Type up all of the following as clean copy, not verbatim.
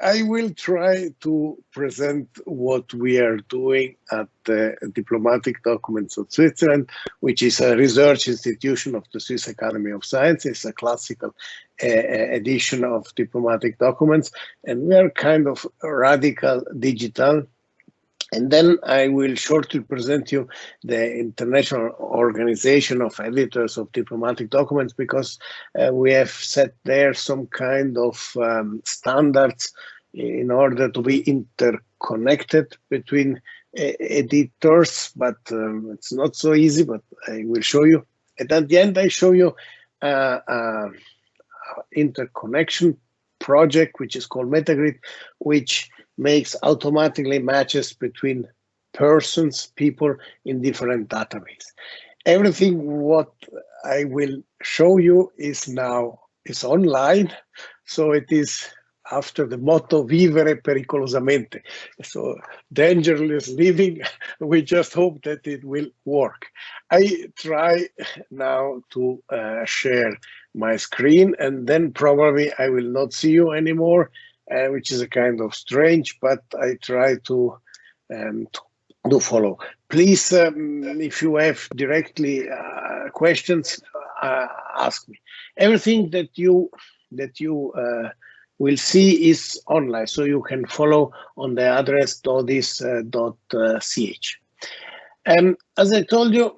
I will try to present what we are doing at the Diplomatic Documents of Switzerland, which is a research institution of the Swiss Academy of Science. It's a classical edition of diplomatic documents, and we are kind of radical digital. And then I will shortly present you the International Organization of Editors of Diplomatic Documents, because we have set there some kind of standards in order to be interconnected between editors, but it's not so easy, but I will show you. And at the end, I show you interconnection project, which is called Metagrid, which makes automatically matches between persons, people in different databases. Everything what I will show you is online, so it is after the motto vivere pericolosamente, so dangerous living. We just hope that it will work. I try now to share my screen, and then probably I will not see you anymore, which is a kind of strange, but I try to follow. Please, if you have directly questions, ask me. Everything that you will see is online, so you can follow on the address dodis.ch. As I told you,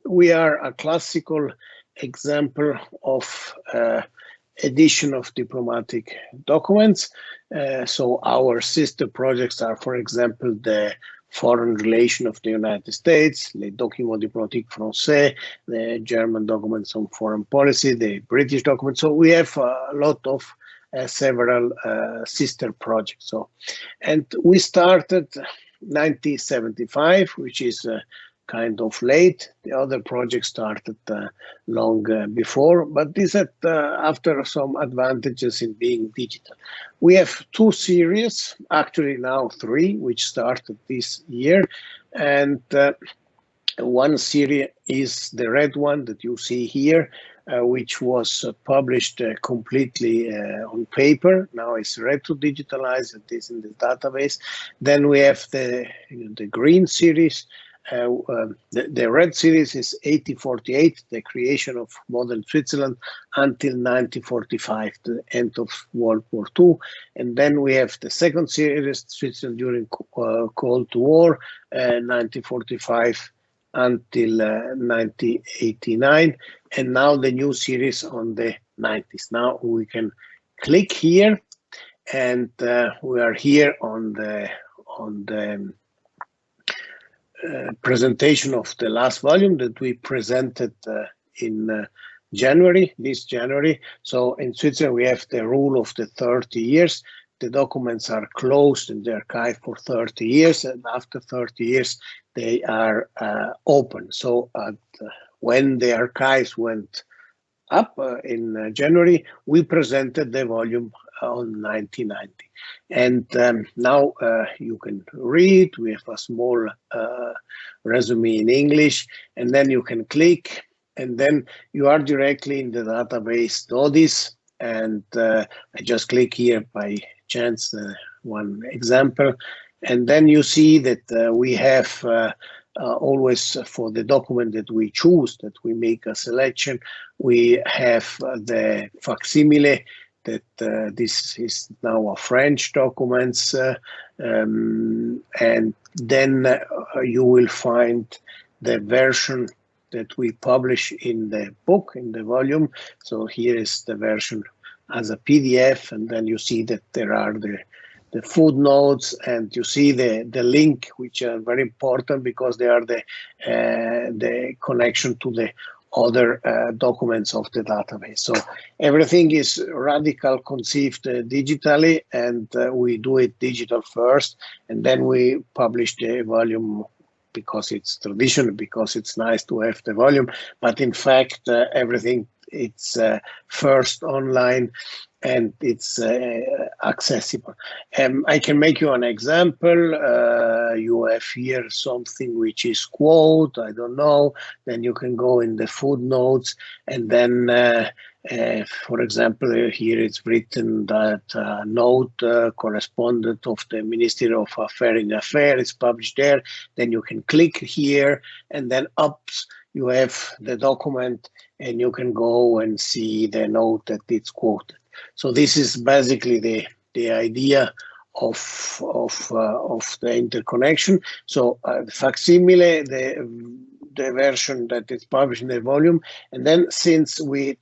we are a classical example of edition of diplomatic documents. So our sister projects are, for example, the Foreign Relation of the United States, les Documents Diplomatiques Français, the German documents on foreign policy, the British documents. So we have a lot of several sister projects. So, and we started 1975, which is kind of late. The other project started long before, but this had after some advantages in being digital. We have two series, actually now three, which started this year, and one series is the red one that you see here, which was published completely on paper. Now it's ready to digitalize. It is in the database. Then we have the green series. The red series is 1848, the creation of modern Switzerland, until 1945, the end of World War II. And then we have the second series, Switzerland during Cold War, 1945 until 1989. And now the new series on the 90s. Now we can click here, and we are here on the presentation of the last volume that we presented in January, this January. So in Switzerland, we have the rule of the 30 years. The documents are closed in the archive for 30 years, and after 30 years, they are open. So when the archives went up in January, we presented the volume on 1990. And now you can read. We have a small resume in English, and then you can click, and then you are directly in the database DODIS. And I just click here by chance, one example, and then you see that we have always for the document that we choose, that we make a selection, we have the facsimile, that this is now a French documents, and then you will find the version that we publish in the book, in the volume. So here is the version as a PDF, and then you see that there are the footnotes, and you see the link, which are very important because they are the connection to the other documents of the database. So everything is radical conceived digitally, and we do it digital first, and then we publish the volume because it's traditional, because it's nice to have the volume. But in fact, everything first online, and it's accessible. I can make you an example. You have here something which is quote, I don't know, then you can go in the footnotes, and then for example, here it's written that note correspondent of the Ministry of Foreign Affairs is published there. Then you can click here, and then up you have the document, and you can go and see the note that it's quoted. So this is basically the idea of the interconnection. So facsimile, the version that is published in the volume, and then since we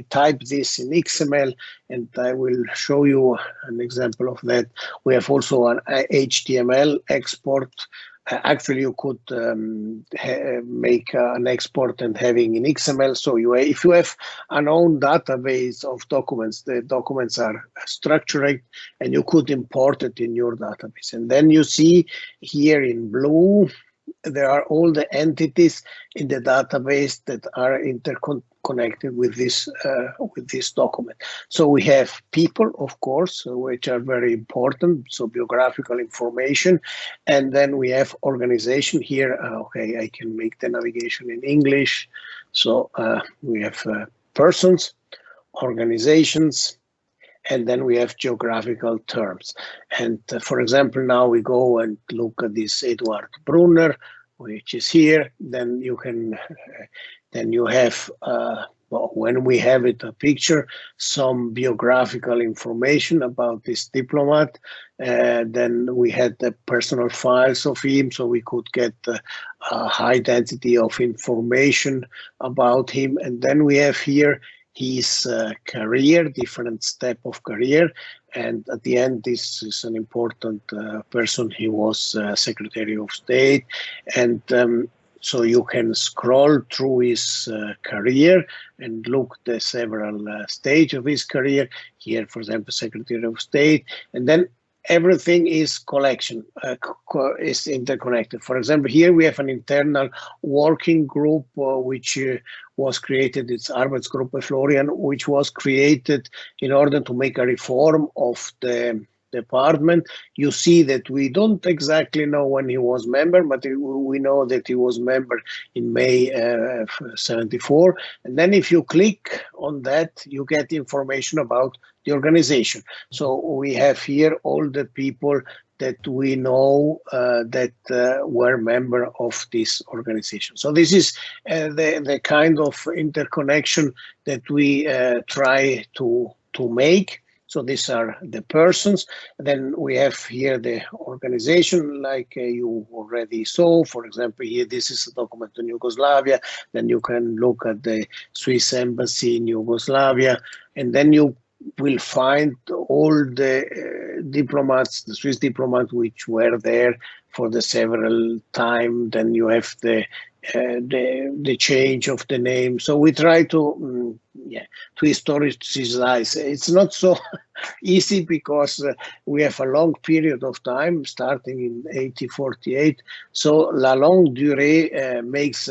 type this in XML, and I will show you an example of that. We have also an HTML export. Actually, you could make an export and having in XML. So if you have an own database of documents, the documents are structured, and you could import it in your database. And then you see here in blue, there are all the entities in the database that are interconnected with this document. So we have people, of course, which are very important, so biographical information, and then we have organization here. Okay, I can make the navigation in English. So we have persons, organizations, and then we have geographical terms. And for example, now we go and look at this Eduard Brunner, which is here. Then you can, then you have, well, when we have it, a picture, some biographical information about this diplomat. Then we had the personal files of him, so we could get a high density of information about him. And then we have here his career, different step of career, and at the end, this is an important person. He was Secretary of State, and so you can scroll through his career and look the several stages of his career. Here, for example, Secretary of State, and then everything is collection, is interconnected. For example, here we have an internal working group which was created. It's Arbeitsgruppe Florian, which was created in order to make a reform of the department. You see that we don't exactly know when he was member, but we know that he was member in May 74. And then if you click on that, you get information about the organization. So we have here all the people that we know that were member of this organization. So this is the kind of interconnection that we try to make. So these are the persons. Then we have here the organization, like you already saw. For example, here this is a document on Yugoslavia. Then you can look at the Swiss embassy in Yugoslavia, and then you will find all the diplomats, the Swiss diplomats, which were there for the several time. Then you have the change of the name. So we try to historicize. It's not so easy because we have a long period of time starting in 1848. So la longue durée makes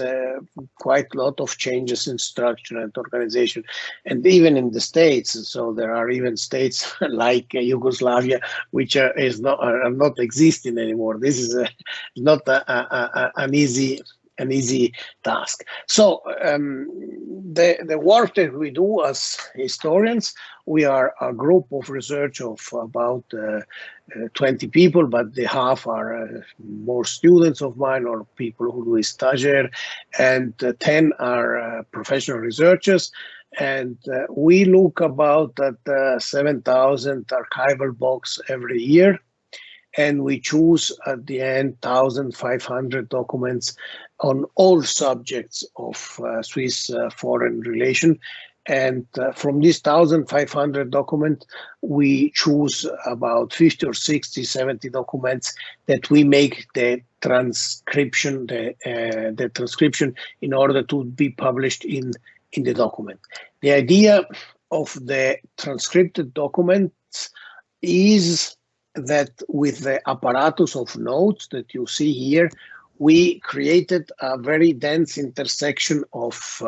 quite a lot of changes in structure and organization, and even in the states. So there are even states like Yugoslavia which are not existing anymore. This is not an easy task. So the work that we do as historians, we are a group of research of about 20 people, but the half are more students of mine or people who do stagiaire, and 10 are professional researchers. And we look about at 7,000 archival books every year. And we choose at the end 1,500 documents on all subjects of Swiss foreign relation. And from these 1,500 documents, we choose about 50 or 60, 70 documents that we make the transcription, the transcription in order to be published in the document. The idea of the transcripted documents is that with the apparatus of notes that you see here, we created a very dense intersection of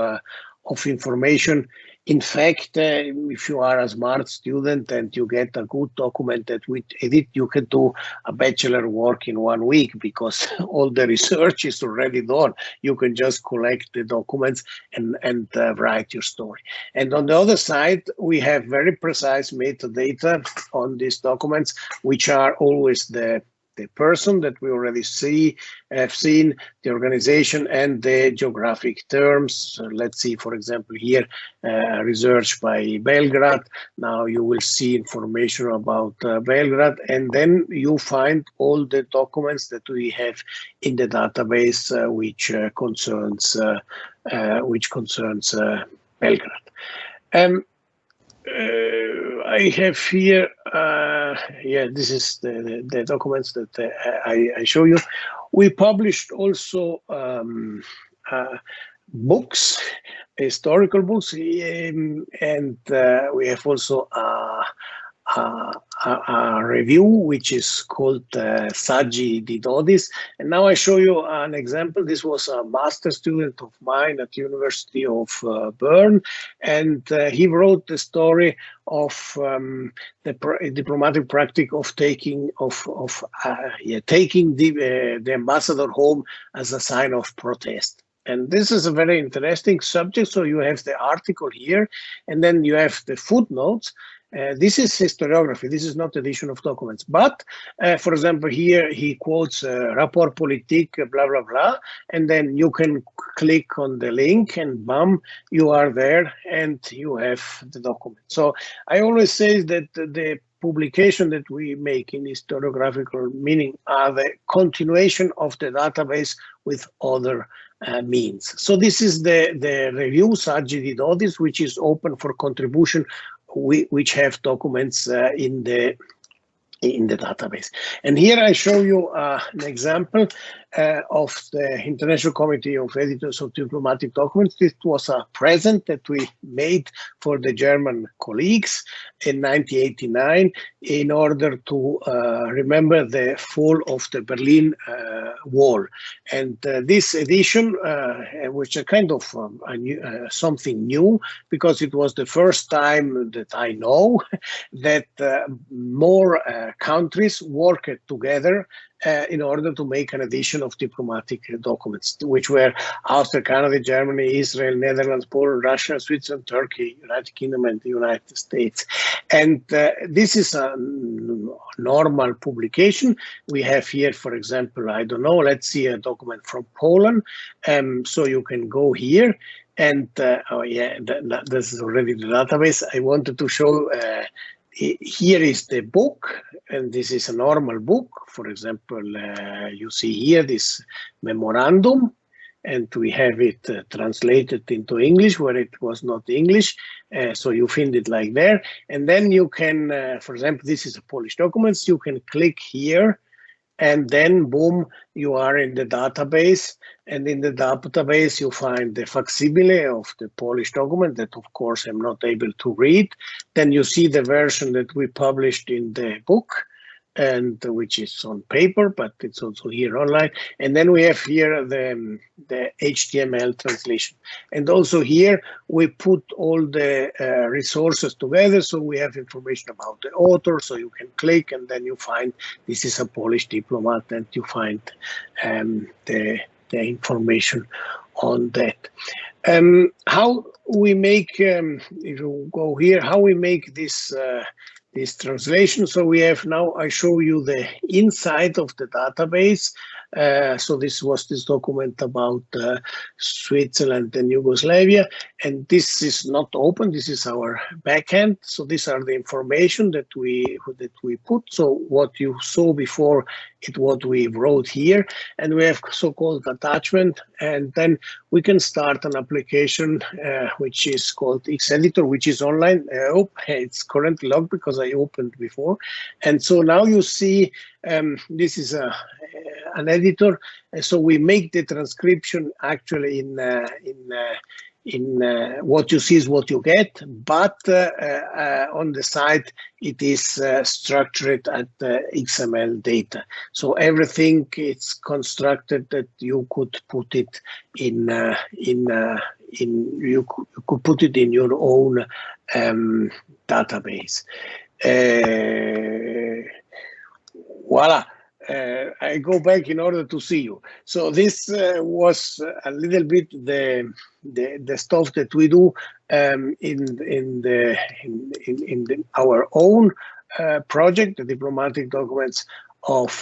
of information. In fact, if you are a smart student and you get a good document that with edit, you can do a bachelor work in 1 week because all the research is already done. You can just collect the documents and write your story. And on the other side, we have very precise metadata on these documents, which are always the person that we already have seen, the organization, and the geographic terms. So let's see, for example, here, research by Belgrade. Now you will see information about Belgrade, and then you find all the documents that we have in the database which concerns Belgrade. I have here, this is the documents that I show you. We published also books, historical books, and we have also a review which is called Saggi di Dodis. And now I show you an example. This was a master student of mine at University of Bern, and he wrote the story of the diplomatic practice of taking the ambassador home as a sign of protest. And this is a very interesting subject. So you have the article here, and then you have the footnotes. This is historiography. This is not edition of documents. But, for example, here he quotes rapport politique, blah, blah, blah. And then you can click on the link and bam, you are there and you have the document. So I always say that the publication that we make in historiographical meaning are the continuation of the database with other means. So this is the review, Saggi di Dodis, which is open for contribution, which have documents in the database. And here I show you an example of the International Committee of Editors of Diplomatic Documents. This was a present that we made for the German colleagues in 1989 in order to remember the fall of the Berlin Wall. And this edition, which is kind of something new, because it was the first time that I know that more countries worked together in order to make an edition of diplomatic documents, which were Austria, Canada, Germany, Israel, Netherlands, Poland, Russia, Switzerland, Turkey, United Kingdom, and the United States. And this is a normal publication. We have here, for example, I don't know, let's see a document from Poland. So you can go here. And this is already the database. I wanted to show here is the book, and this is a normal book. For example, you see here this memorandum, and we have it translated into English where it was not English. So you find it like there. And then you can, for example, this is a Polish documents. You can click here, and then boom, you are in the database. And in the database, you find the facsimile of the Polish document that, of course, I'm not able to read. Then you see the version that we published in the book, and which is on paper, but it's also here online. And then we have here the HTML translation. And also here, we put all the resources together. So we have information about the author, so you can click, and then you find this is a Polish diplomat, and you find the information on that. How we make, if you go here, how we make this translation. So we have now, I show you the inside of the database. So this was this document about Switzerland and Yugoslavia, and this is not open. This is our backend. So these are the information that we put. So what you saw before, it what we wrote here, and we have so-called attachment, and then we can start an application which is called X-Editor, which is online. It's currently locked because I opened before, and so now you see this is an editor. So we make the transcription actually in what you see is what you get, but on the side it is structured at XML data. So everything it's constructed that you could put it in you could put it in your own database. Voila. I go back in order to see you. So this was a little bit the stuff that we do in our own project, the diplomatic documents of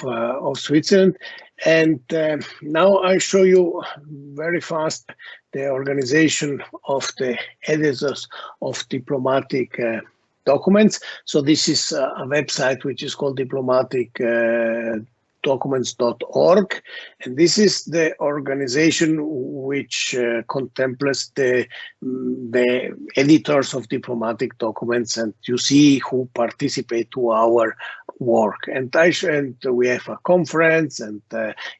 Switzerland. And now I show you very fast the organization of the editors of diplomatic documents. So this is a website which is called diplomaticdocuments.org, and this is the organization which contemplates the editors of diplomatic documents, and you see who participate to our work. And we have a conference, and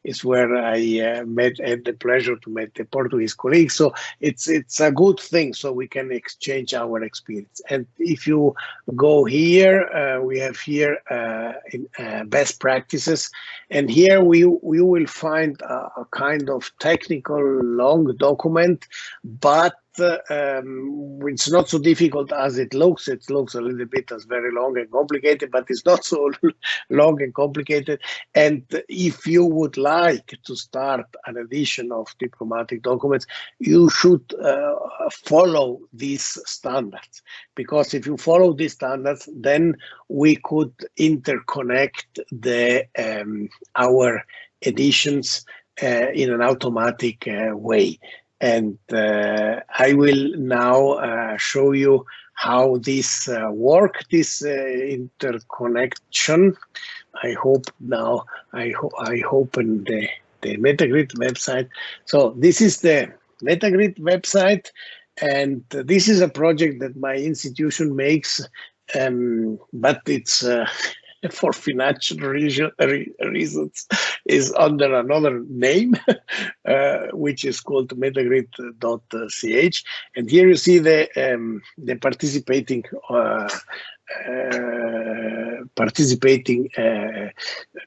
it's where I had the pleasure to meet the Portuguese colleagues. So it's a good thing, so we can exchange our experience. And if you go here, we have here best practices, and here we will find a kind of technical long document, but it's not so difficult as it looks. It looks a little bit as very long and complicated, but it's not so long and complicated. And if you would like to start an edition of diplomatic documents, you should follow these standards, because if you follow these standards, then we could interconnect our editions in an automatic way. And I will now show you how this works, this interconnection. I hope now I open the Metagrid website. So this is the Metagrid website, and this is a project that my institution makes, but it's for financial reasons is under another name, which is called metagrid.ch. And here you see the participating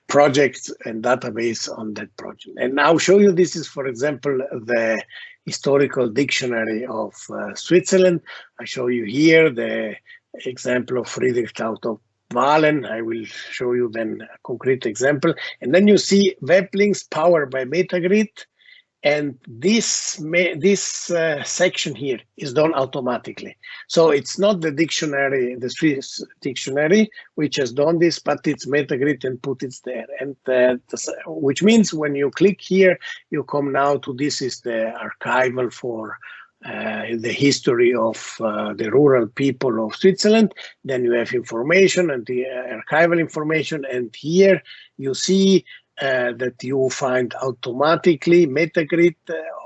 projects and database on that project. And I'll show you, this is, for example, the historical dictionary of Switzerland. I show you here the example of Friedrich Tauto Daelen. I will show you then a concrete example. And then you see web links powered by Metagrid. And this section here is done automatically. So it's not the dictionary, the Swiss dictionary, which has done this, but it's Metagrid and put it there. And which means when you click here, you come now to, this is the archival for the history of the rural people of Switzerland. Then you have information and the archival information. And here you see that you find automatically Metagrid.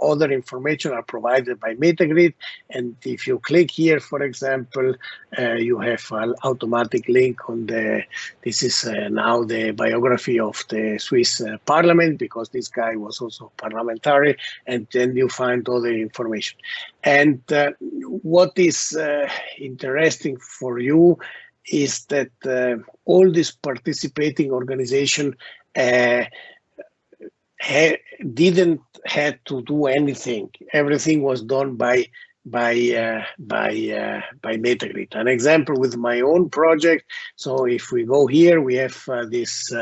Other information are provided by Metagrid. And if you click here, for example, you have an automatic link on this is now the biography of the Swiss parliament, because this guy was also parliamentary, and then you find all the information. And what is interesting for you is that all this participating organization didn't have to do anything. Everything was done by Metagrid. An example with my own project. So if we go here, we have this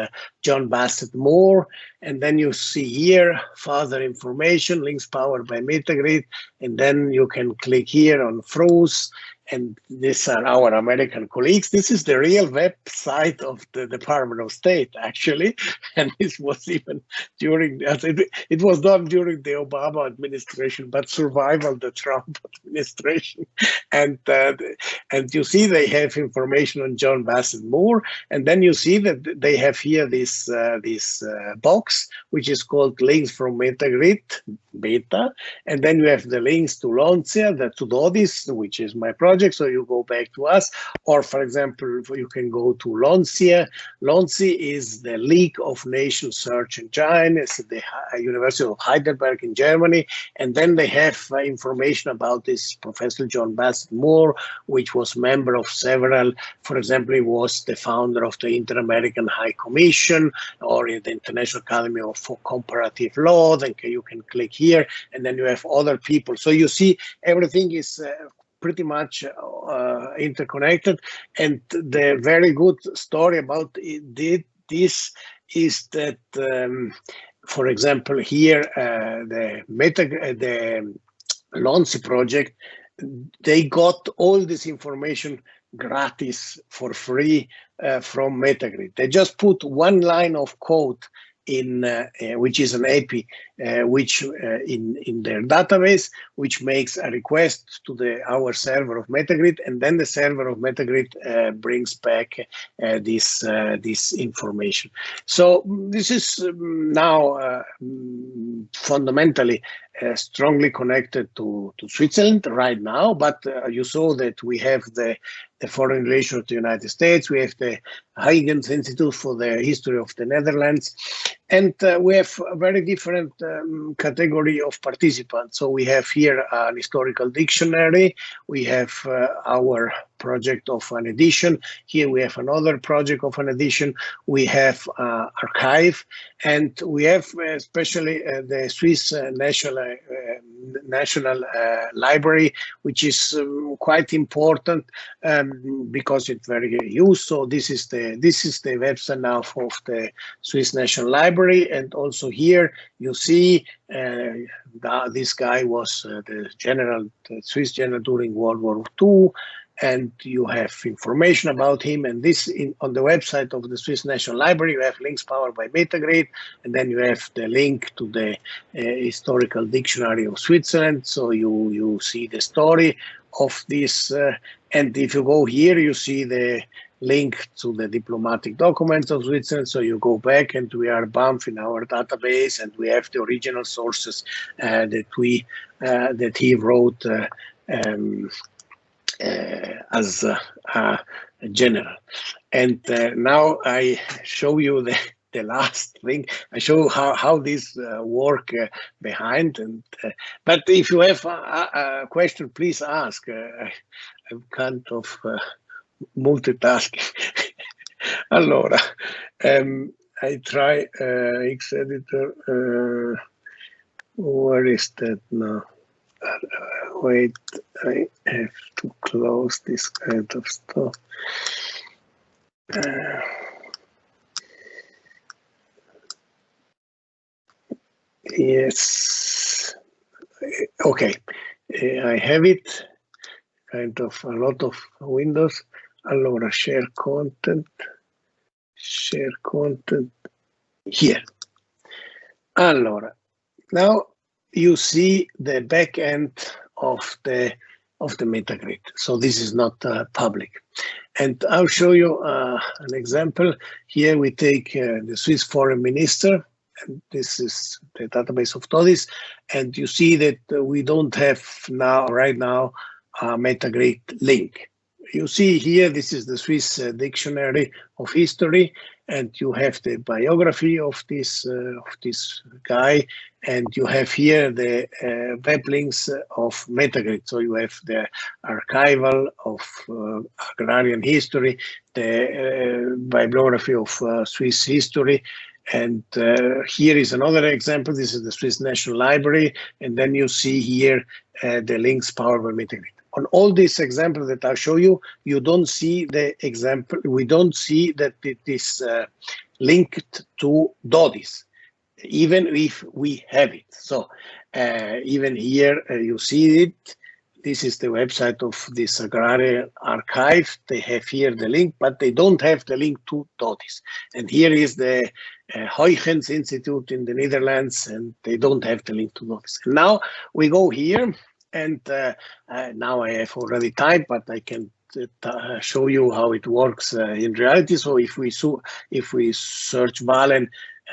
John Bassett Moore, and then you see here further information, links powered by Metagrid, and then you can click here on Froze. And these are our American colleagues. This is the real website of the Department of State, actually. And this was even during, it was done during the Obama administration, but survival the Trump administration. And you see they have information on John Bassett Moore. And then you see that they have here this box, which is called links from Metagrid beta. And then you have the links to Lancia, to Dodis, which is my project. project, so you go back to us. Or, for example, you can go to LONSIA. LONSI is the League of Nations Search Engine. It's the University of Heidelberg in Germany. And then they have information about this Professor John Bassett Moore, which was member of several, for example, he was the founder of the Inter-American High Commission or the International Academy for Comparative Law. Then you can click here, and then you have other people. So you see everything is pretty much interconnected. And the very good story about this is that, for example, here the LONSI project, they got all this information gratis for free from Metagrid. They just put one line of code in which is an API, which in their database, which makes a request to our server of Metagrid, and then the server of Metagrid brings back this information. So this is now fundamentally strongly connected to Switzerland right now, but you saw that we have the Foreign Relations of the United States, we have the Huygens Institute for the History of the Netherlands, and we have a very different category of participants. So we have here an historical dictionary, we have our project of an edition, here we have another project of an edition, we have archive, and we have especially the Swiss National Library, which is quite important because it's very used. So this is the website now of the Swiss National Library, and also here you see this guy was the Swiss general during World War II. And you have information about him, and this on the website of the Swiss National Library. You have links powered by Metagrid, and then you have the link to the historical dictionary of Switzerland. So you see the story of this, and if you go here, you see the link to the diplomatic documents of Switzerland. So you go back, and we are bound in our database, and we have the original sources that he wrote. As a general. And now I show you the last thing. I show how this work behind. And but if you have a question, please ask. I'm kind of multitasking. Allora, I try X editor. Where is that now? Wait, I have to close this kind of stuff. Yes, okay, I have it, kind of a lot of windows. Allora, share content here. Allora, now you see the back end of the Metagrid. So this is not public. And I'll show you an example. Here we take the Swiss foreign minister, and this is the database of TODIS. And you see that we don't have right now a Metagrid link. You see here, this is the Swiss Dictionary of History, and you have the biography of this guy, and you have here the web links of Metagrid. So you have the archival of agrarian history, the bibliography of Swiss history, and here is another example. This is the Swiss National Library, and then you see here the links powered by Metagrid. On all these examples that I'll show you, you don't see the example. We don't see that it is linked to DODIS, even if we have it. So even here you see it. This is the website of this agrarian archive. They have here the link, but they don't have the link to DODIS. And here is the Huygens Institute in the Netherlands, and they don't have the link to DODIS. Now we go here. And now I have already typed, but I can show you how it works in reality. So if we search Vanden,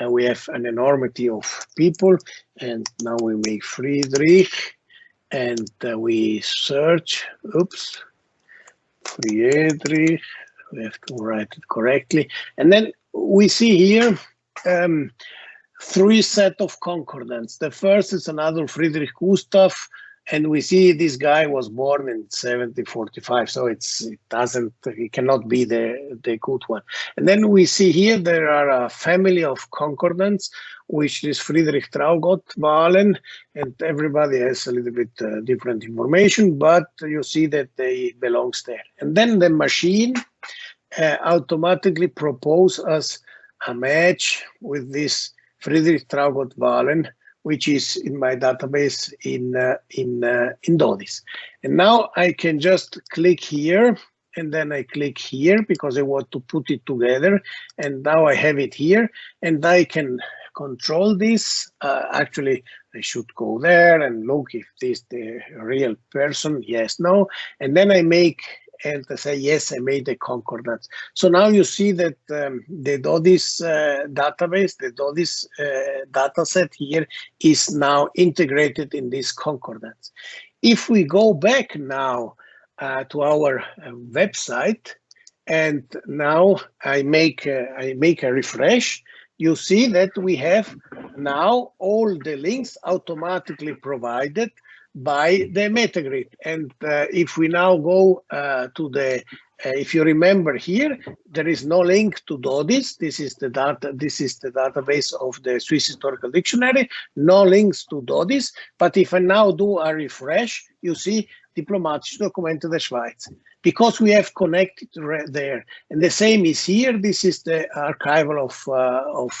we have an enormity of people. And now we make Friedrich, and we search. Oops, Friedrich, we have to write it correctly. And then we see here three set of concordance. The first is another Friedrich Gustav, and we see this guy was born in 1745, so it cannot be the good one. And then we see here there are a family of concordance, which is Friedrich Traugott Wahlen, and everybody has a little bit different information, but you see that they belongs there. And then the machine automatically propose us a match with this Friedrich Traugott Wahlen, which is in my database in DODIS. And now I can just click here, and then I click here because I want to put it together. And now I have it here, and I can control this. Actually, I should go there and look if this is the real person, yes, no. And then I make, and I say, yes, I made a concordance. So now you see that the DODIS database, the DODIS dataset here is now integrated in this concordance. If we go back now to our website, and now I make a refresh, you see that we have now all the links automatically provided by the MetaGrid. And if we now go to the, if you remember here, there is no link to DODIS. This is the data. This is the database of the Swiss Historical Dictionary. No links to DODIS. But if I now do a refresh, you see Diplomatische Dokumente der Schweiz, because we have connected there. And the same is here. This is the archival of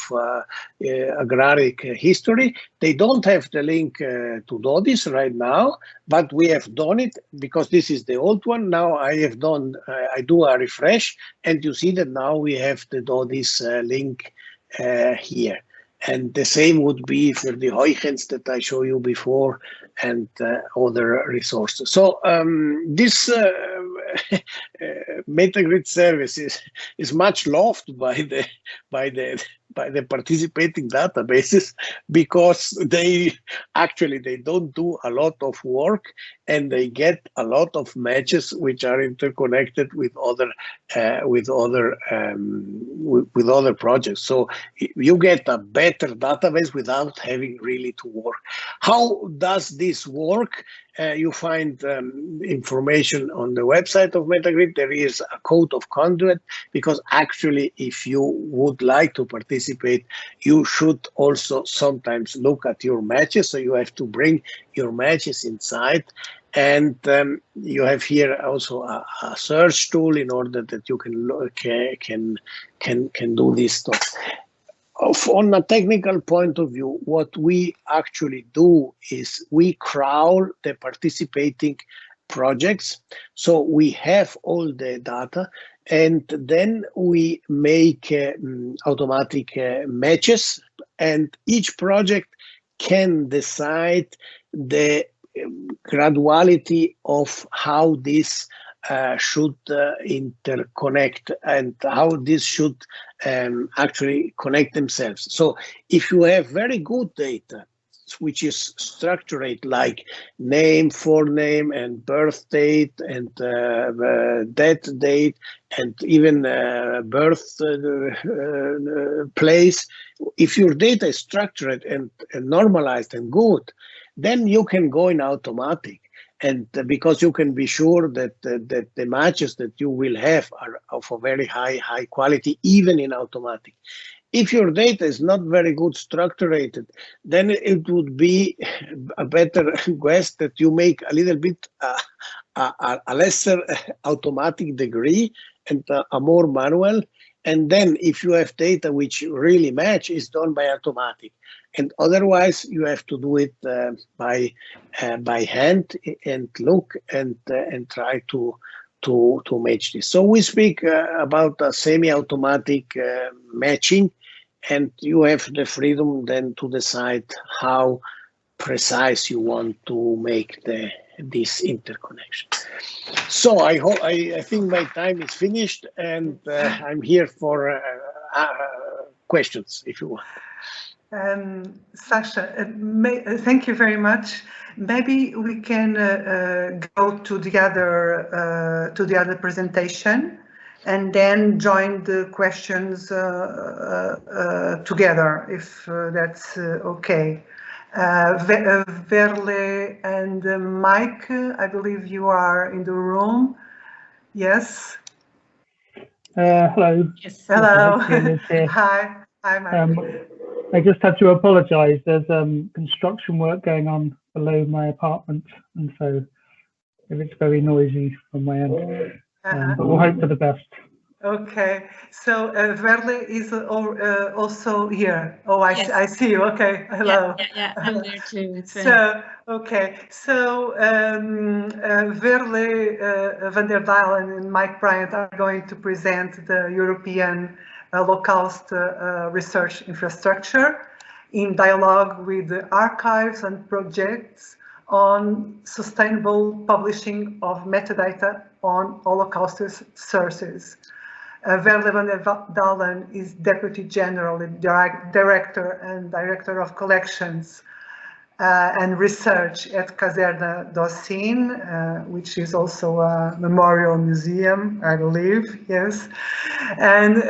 agraric history. They don't have the link to DODIS right now, but we have done it because this is the old one. Now I have done, I do a refresh, and you see that now we have the DODIS link here. And the same would be for the Heuchens that I showed you before, and other resources. So this MetaGrid service is much loved by the participating databases, because they don't do a lot of work, and they get a lot of matches which are interconnected with other projects. So you get a better database without having really to work. How does this work? You find information on the website of MetaGrid. There is a code of conduct, because actually if you would like to participate, you should also sometimes look at your matches. So you have to bring your matches inside. And you have here also a search tool in order that you can do this stuff. On a technical point of view, what we actually do is we crawl the participating projects. So we have all the data, and then we make automatic matches, and each project can decide the graduality of how this should interconnect, and how this should actually connect themselves. So if you have very good data, which is structured like name, forename, and birth date, and death date, and even birth place, if your data is structured and normalized and good, then you can go in automatic. And because you can be sure that the matches that you will have are of a very high quality, even in automatic. If your data is not very good structured, then it would be a better guess that you make a little bit a lesser automatic degree and a more manual. And then if you have data which really match, is done by automatic. And otherwise, you have to do it by hand and look and try to match this. So we speak about a semi-automatic matching, and you have the freedom then to decide how precise you want to make this interconnection. So I think my time is finished, and I'm here for questions if you want. Sacha, thank you very much. Maybe we can go to the other presentation and then join the questions together, if that's okay. Veerle and Myke, I believe you are in the room. Yes. Hello. Yes. Hello. Hi. Hi, Myke. I just have to apologise. There's construction work going on below my apartment, and so if it's very noisy from my end, but we'll hope for the best. Okay, so Veerle is also here. Oh, yes. I see you. Okay, hello. Yeah, I'm there too. So, okay, so Veerle, Daelen and Myke Bryant are going to present the European Holocaust research infrastructure in dialogue with the archives and projects on sustainable publishing of metadata on Holocaust sources. Veerle Daelen is Deputy General Director and Director of Collections and Research at Caserna d'Ossine, which is also a memorial museum, I believe, yes, and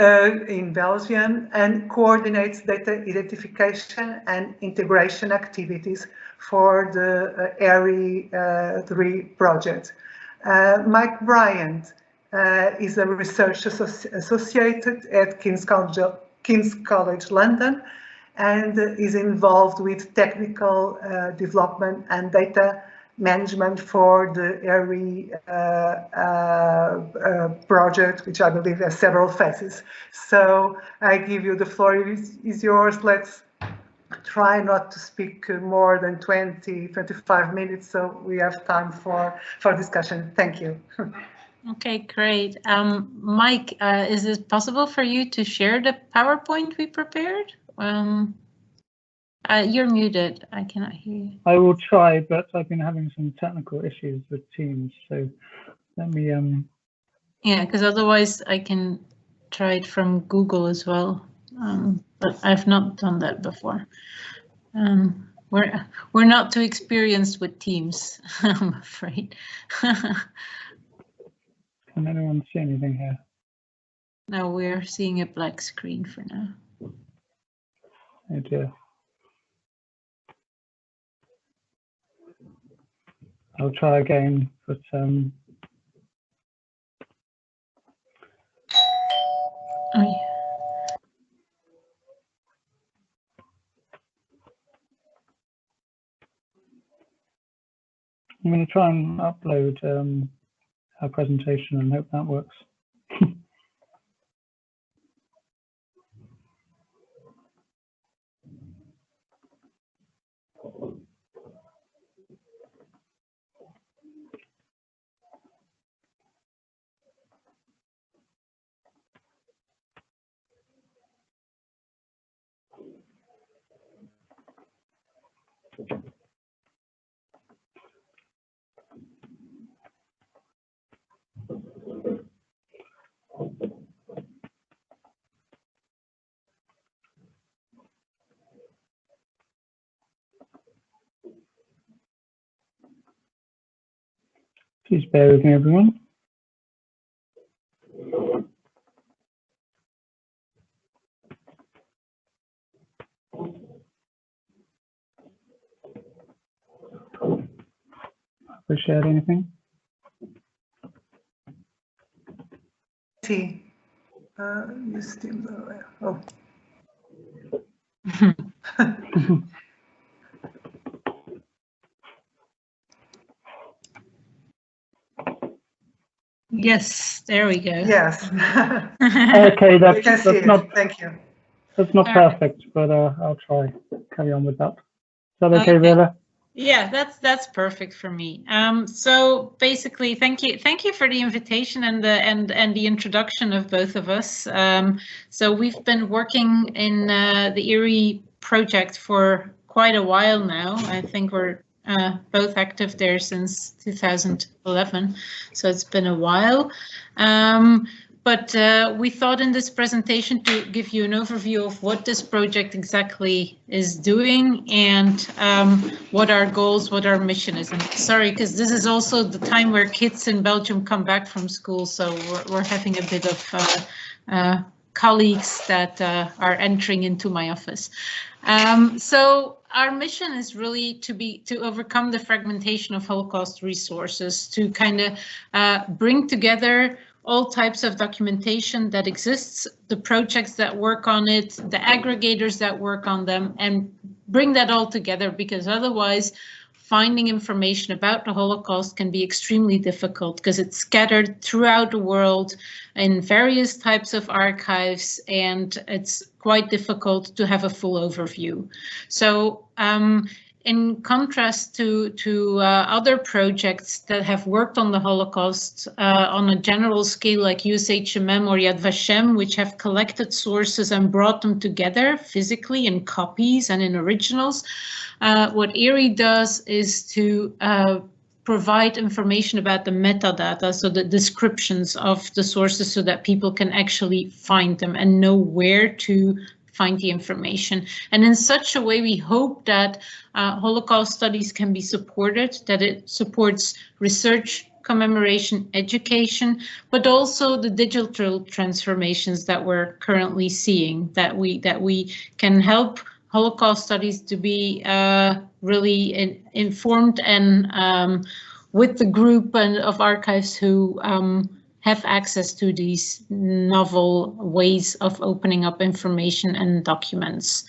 in Belgium, and coordinates data identification and integration activities for the ARI 3 project. Myke Bryant is a research associated at King's College London, and is involved with technical development and data management for the ARI project, which I believe has several phases. So I give you the floor, is yours. Let's try not to speak more than 20-25 minutes, so we have time for discussion. Thank you. Okay, great. Myke, is it possible for you to share the PowerPoint we prepared? You're muted. I cannot hear you. I will try, but I've been having some technical issues with Teams, so let me. Yeah, because otherwise I can try it from Google as well, but I've not done that before. We're not too experienced with Teams, I'm afraid. Can anyone see anything here? No, we're seeing a black screen for now. Oh dear. I'll try again, but Oh, yeah. I'm going to try and upload our presentation and hope that works. Please bear with me, everyone. Have we shared anything? See, you still oh. Yes, there we go. Yes. Okay, that's not. Thank you. That's not perfect, but I'll try carry on with that. Is that okay, Veerle? Yeah, that's perfect for me. So basically, thank you for the invitation and the introduction of both of us. So we've been working in the ERI project for quite a while now. I think we're both active there since 2011, so it's been a while. But we thought in this presentation to give you an overview of what this project exactly is doing and what our goals, what our mission is. And sorry, because this is also the time where kids in Belgium come back from school, so we're having a bit of colleagues that are entering into my office. So our mission is really to overcome the fragmentation of Holocaust resources, to kind of bring together all types of documentation that exists, the projects that work on it, the aggregators that work on them, and bring that all together, because otherwise finding information about the Holocaust can be extremely difficult because it's scattered throughout the world in various types of archives, and it's quite difficult to have a full overview. So in contrast to other projects that have worked on the Holocaust on a general scale like USHMM or Yad Vashem, which have collected sources and brought them together physically in copies and in originals, what ERI does is to provide information about the metadata, so the descriptions of the sources, so that people can actually find them and know where to find the information. And in such a way, we hope that Holocaust studies can be supported, that it supports research, commemoration, education, but also the digital transformations that we're currently seeing, that we can help Holocaust studies to be really informed and with the group of archives who have access to these novel ways of opening up information and documents.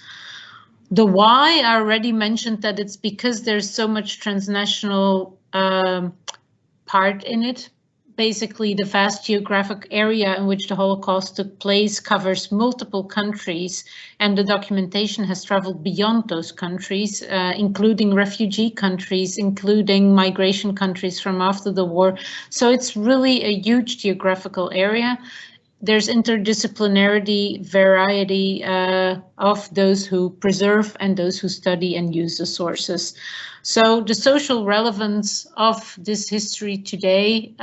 The why, I already mentioned that it's because there's so much transnational part in it. Basically, the vast geographic area in which the Holocaust took place covers multiple countries, and the documentation has traveled beyond those countries, including refugee countries, including migration countries from after the war. So it's really a huge geographical area. There's interdisciplinarity, variety of those who preserve and those who study and use the sources. So the social relevance of this history today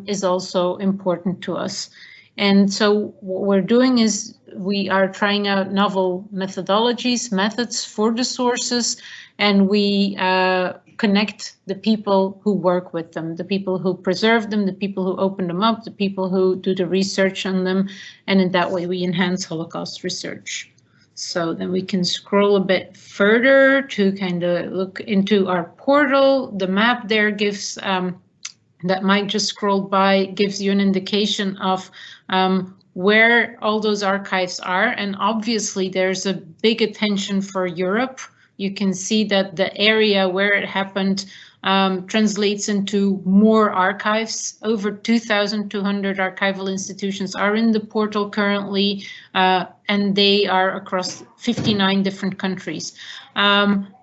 is also important to us. And so what we're doing is we are trying out novel methodologies, methods for the sources, and we connect the people who work with them, the people who preserve them, the people who open them up, the people who do the research on them, and in that way we enhance Holocaust research. So then we can scroll a bit further to kind of look into our portal. The map there gives, that Myke just scrolled by, gives you an indication of where all those archives are. And obviously there's a big attention for Europe. You can see that the area where it happened translates into more archives. Over 2,200 archival institutions are in the portal currently, and they are across 59 different countries.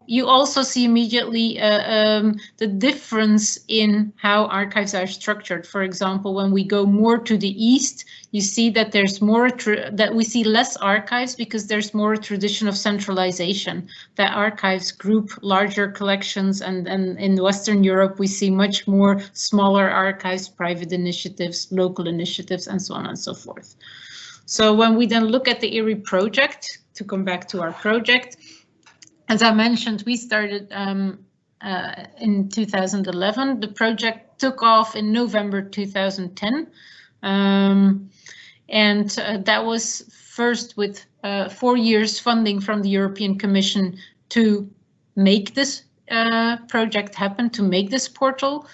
You also see immediately the difference in how archives are structured. For example, when we go more to the east, you see that there's more that we see less archives because there's more tradition of centralization. That archives group larger collections, and in Western Europe we see much more smaller archives, private initiatives, local initiatives, and so on and so forth. So when we then look at the ERI project, to come back to our project, as I mentioned, we started in 2011. The project took off in November 2010. And that was first with 4 years funding from the European Commission to make this project happen, to make this portal.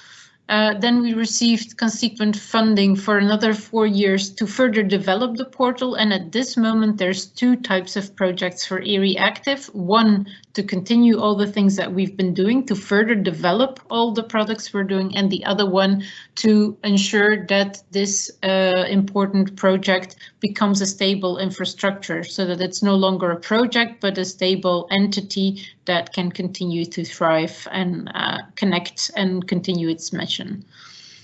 Then we received consequent funding for another 4 years to further develop the portal. And at this moment, there's two types of projects for ERI active. One, to continue all the things that we've been doing, to further develop all the products we're doing. And the other one, to ensure that this important project becomes a stable infrastructure, so that it's no longer a project, but a stable entity that can continue to thrive and connect and continue its mission.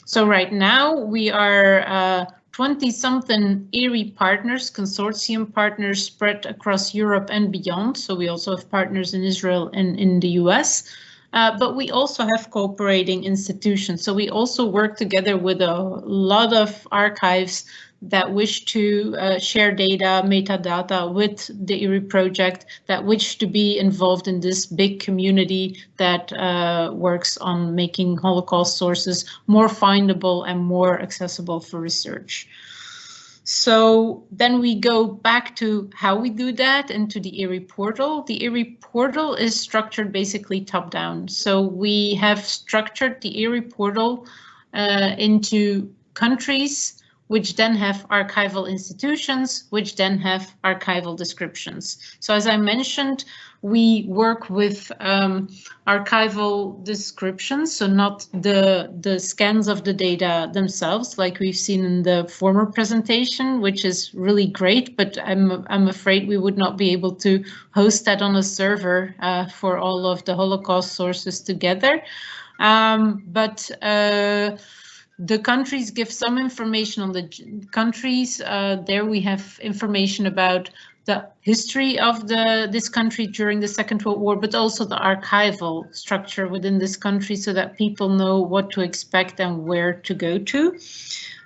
So right now we are 20-something ERI partners, consortium partners spread across Europe and beyond. So we also have partners in Israel and in the US, but we also have cooperating institutions. So we also work together with a lot of archives that wish to share data, metadata with the IRI project, that wish to be involved in this big community that works on making Holocaust sources more findable and more accessible for research. So then we go back to how we do that into the IRI portal. The IRI portal is structured basically top down. So we have structured the IRI portal into countries, which then have archival institutions, which then have archival descriptions. So as I mentioned, we work with archival descriptions, so not the scans of the data themselves, like we've seen in the former presentation, which is really great, but I'm afraid we would not be able to host that on a server for all of the Holocaust sources together. The countries give some information on the countries. There we have information about the history of this country during the Second World War, but also the archival structure within this country so that people know what to expect and where to go to.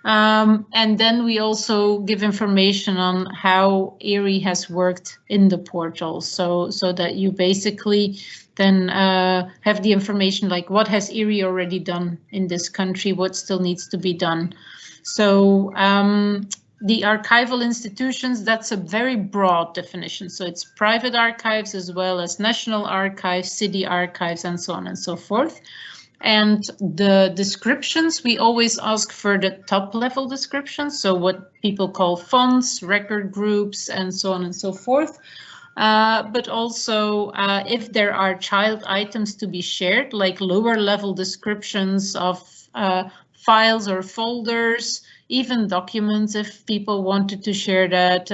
And then we also give information on how IRI has worked in the portal, so that you basically then have the information like what has IRI already done in this country, what still needs to be done. So the archival institutions, that's a very broad definition. So it's private archives as well as national archives, city archives, and so on and so forth. And the descriptions, we always ask for the top level descriptions. So what people call fonts, record groups, and so on and so forth. But also if there are child items to be shared, like lower level descriptions of files or folders, even documents, if people wanted to share that,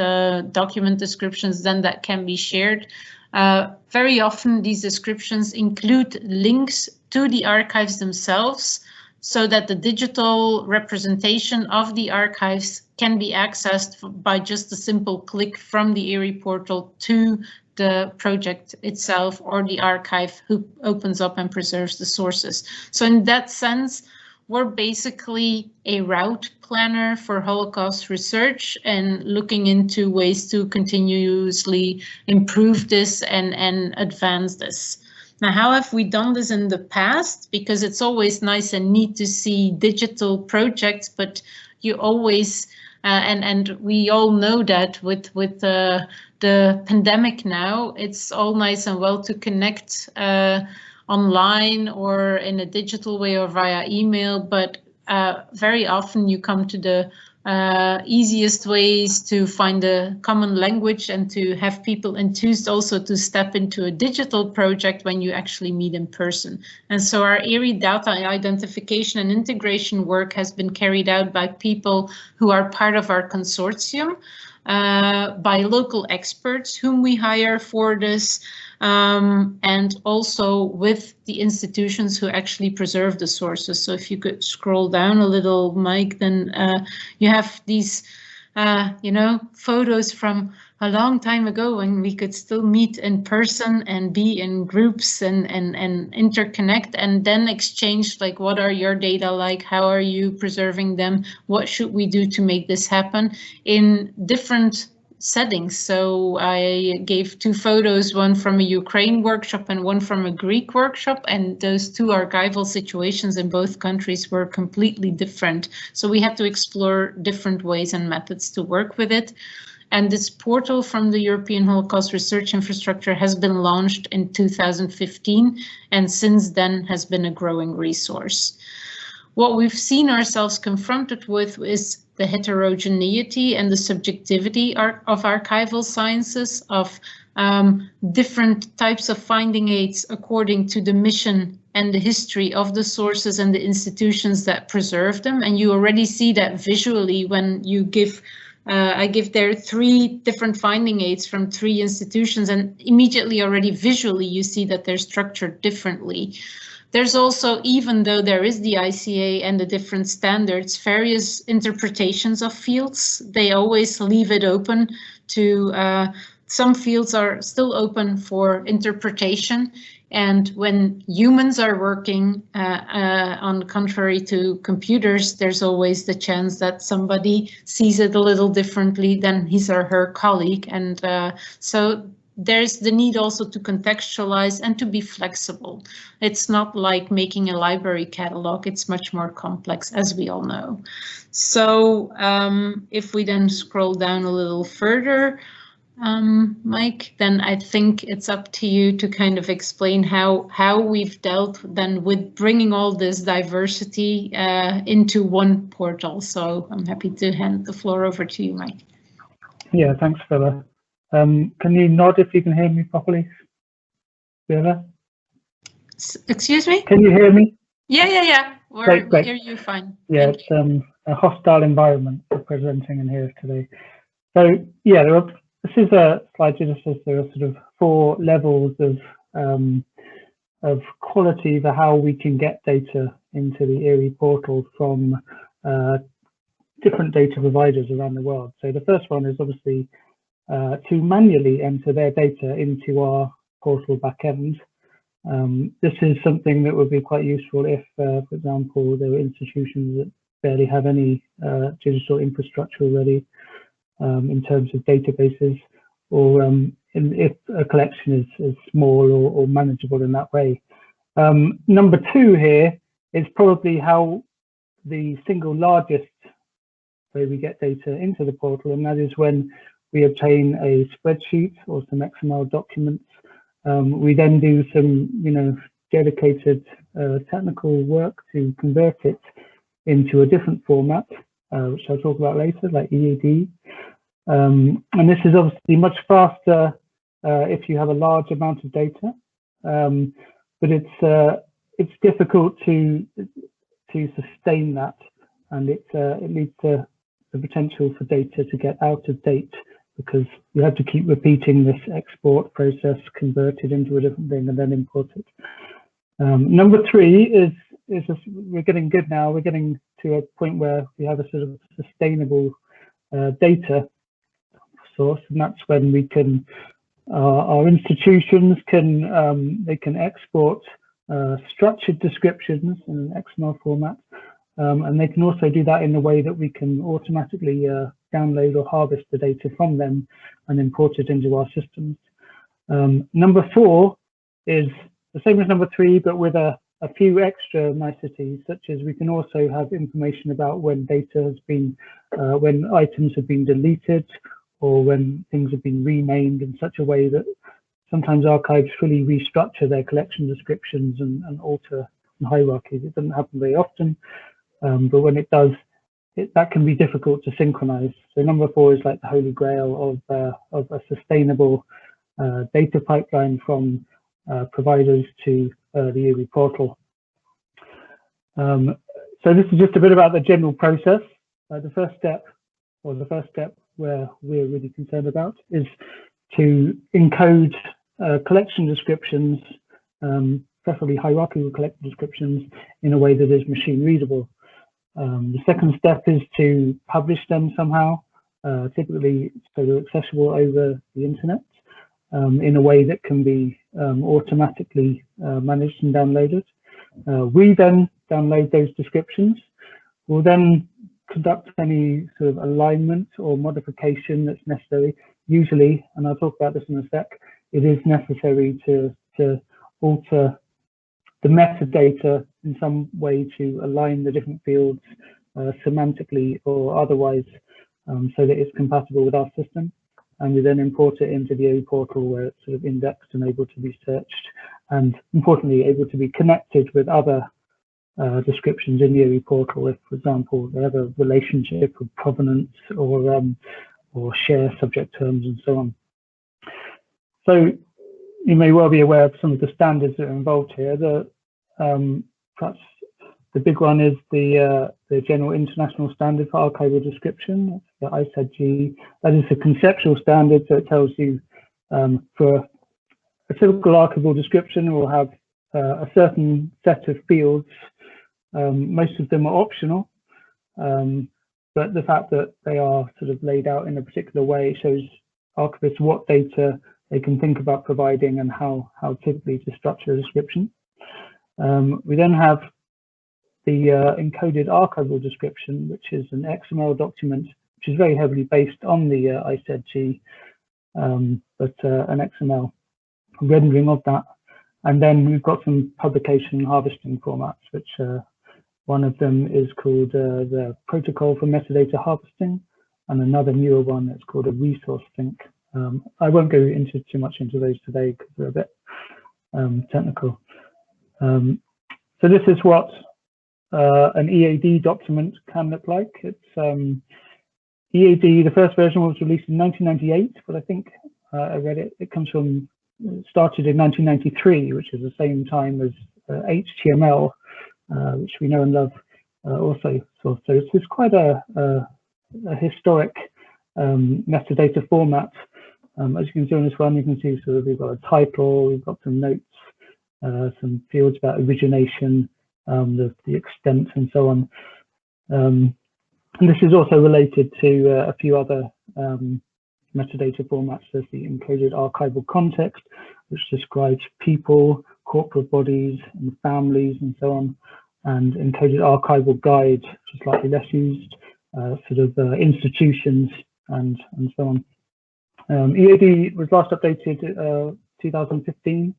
document descriptions, then that can be shared. Very often these descriptions include links to the archives themselves, so that the digital representation of the archives can be accessed by just a simple click from the IRI portal to the project itself or the archive who opens up and preserves the sources. So in that sense, we're basically a route planner for Holocaust research and looking into ways to continuously improve this and advance this. Now, how have we done this in the past? Because it's always nice and neat to see digital projects, but you always, and we all know that with the pandemic now, it's all nice and well to connect online or in a digital way or via email, but very often you come to the easiest ways to find a common language and to have people enthused also to step into a digital project when you actually meet in person. And so our IRI data identification and integration work has been carried out by people who are part of our consortium, by local experts whom we hire for this, and also with the institutions who actually preserve the sources. So if you could scroll down a little, Myke, then you have these, photos from a long time ago when we could still meet in person and be in groups and interconnect and then exchange, like, what are your data like? How are you preserving them? What should we do to make this happen in different settings? So I gave two photos, one from a Ukraine workshop and one from a Greek workshop, and those two archival situations in both countries were completely different. So we had to explore different ways and methods to work with it. And this portal from the European Holocaust Research Infrastructure has been launched in 2015, and since then has been a growing resource. What we've seen ourselves confronted with is the heterogeneity and the subjectivity of archival sciences, of different types of finding aids according to the mission and the history of the sources and the institutions that preserve them. And you already see that visually when you give I give there 3 different finding aids from 3 institutions, and immediately already visually you see that they're structured differently. There's also, even though there is the ICA and the different standards, various interpretations of fields. They always leave it open to, some fields are still open for interpretation And when humans are working, on the contrary to computers, there's always the chance that somebody sees it a little differently than his or her colleague. And so there's the need also to contextualize and to be flexible. It's not like making a library catalog, it's much more complex, as we all know. So if we then scroll down a little further, Myke, then I think it's up to you to kind of explain how we've dealt then with bringing all this diversity into one portal. So I'm happy to hand the floor over to you, Myke. Yeah, thanks, Veerle. Can you nod if you can hear me properly, Veerle? Excuse me? Can you hear me? Yeah. Great. We hear you fine. Yeah, it's a hostile environment for presenting in here today. So yeah, this is a slide that just says there are sort of 4 levels of quality for how we can get data into the ERI portal from different data providers around the world. So the first one is obviously to manually enter their data into our portal backend. This is something that would be quite useful if, for example, there were institutions that barely have any digital infrastructure already in terms of databases, or if a collection is small or manageable in that way. Number 2 here is probably how the single largest way we get data into the portal, and that is when we obtain a spreadsheet or some XML documents. We then do some, dedicated technical work to convert it into a different format, which I'll talk about later, like EAD. And this is obviously much faster if you have a large amount of data, but it's difficult to sustain that, and it leads to the potential for data to get out of date, because you have to keep repeating this export process, convert it into a different thing, and then import it. Number 3 is we're getting good now. We're getting to a point where we have a sort of sustainable data source, and that's when we can, our institutions can, they can export structured descriptions in an XML format, and they can also do that in a way that we can automatically download or harvest the data from them and import it into our systems. Number 4 is the same as number 3, but with a few extra niceties, such as we can also have information about when data has been, when items have been deleted, or when things have been renamed in such a way that sometimes archives fully restructure their collection descriptions and alter hierarchies. It doesn't happen very often, but when it does, that can be difficult to synchronize. So number 4 is like the holy grail of a sustainable data pipeline from providers to the ERI portal. So this is just a bit about the general process. The first step where we're really concerned about is to encode collection descriptions, preferably hierarchical collection descriptions, in a way that is machine readable. The second step is to publish them somehow, typically so they're accessible over the internet, in a way that can be automatically managed and downloaded. We then download those descriptions. We'll then conduct any sort of alignment or modification that's necessary. Usually, and I'll talk about this in a sec, it is necessary to alter the metadata in some way to align the different fields semantically or otherwise, so that it's compatible with our system. And we then import it into the ERI portal, where it's sort of indexed and able to be searched, and importantly, able to be connected with other descriptions in the ERI portal. If, for example, they have a relationship of provenance or share subject terms and so on. So you may well be aware of some of the standards that are involved here. Perhaps the big one is the General International Standard for Archival Description, the ISAG. That is a conceptual standard, so it tells you for a typical archival description, it will have a certain set of fields. Most of them are optional, but the fact that they are sort of laid out in a particular way shows archivists what data they can think about providing and how typically to structure a description. We then have the encoded archival description, which is an XML document, which is very heavily based on the ISEDG, but an XML rendering of that. And then we've got some publication and harvesting formats, which one of them is called the Protocol for Metadata Harvesting, and another newer one that's called a resource sync. I won't go into too much into those today because they're a bit technical. So this is what an EAD document can look like. It's EAD, the first version was released in 1998, but I think I read it. It comes from, started in 1993, which is the same time as HTML, which we know and love also. So it's quite a historic metadata format. As you can see on this one, you can see sort of we've got a title, we've got some notes, some fields about origination, the extent, and so on. And this is also related to a few other metadata formats. There's the encoded archival context, which describes people, corporate bodies, and families, and so on. And encoded archival guide, which is slightly less used, sort of institutions, and so on. EAD was last updated 2015,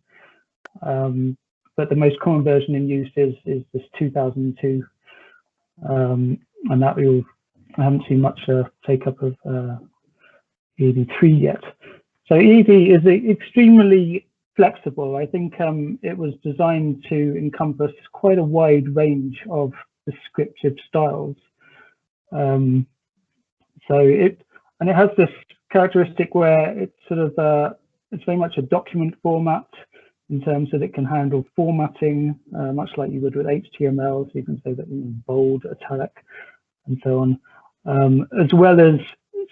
but the most common version in use is this 2002, and that I haven't seen much take up of EAD 3 yet. So EAD is extremely flexible. I think it was designed to encompass quite a wide range of descriptive styles. And it has this characteristic where it's sort of it's very much a document format in terms that it can handle formatting, much like you would with HTML. So you can say that in bold, italic, and so on, as well as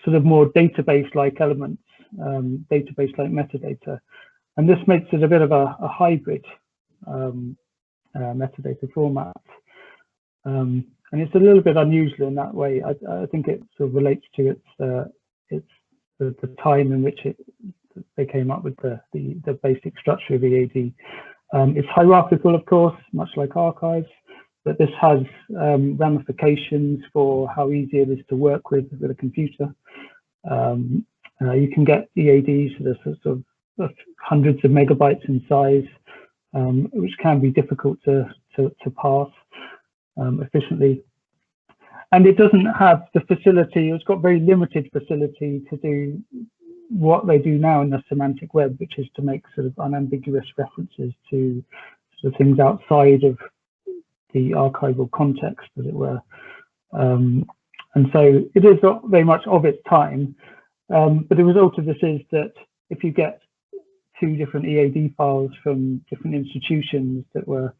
sort of more database-like elements, database-like metadata. And this makes it a bit of a hybrid metadata format. And it's a little bit unusual in that way. I think it sort of relates to the time in which they came up with the basic structure of EAD. It's hierarchical, of course, much like archives, but this has ramifications for how easy it is to work with a computer. You can get EADs that are sort of hundreds of megabytes in size, which can be difficult to parse efficiently. And it doesn't have the facility, it's got very limited facility to do what they do now in the semantic web, which is to make sort of unambiguous references to sort of things outside of the archival context, as it were. And so it is very much of its time. But the result of this is that if you get two different EAD files from different institutions that were,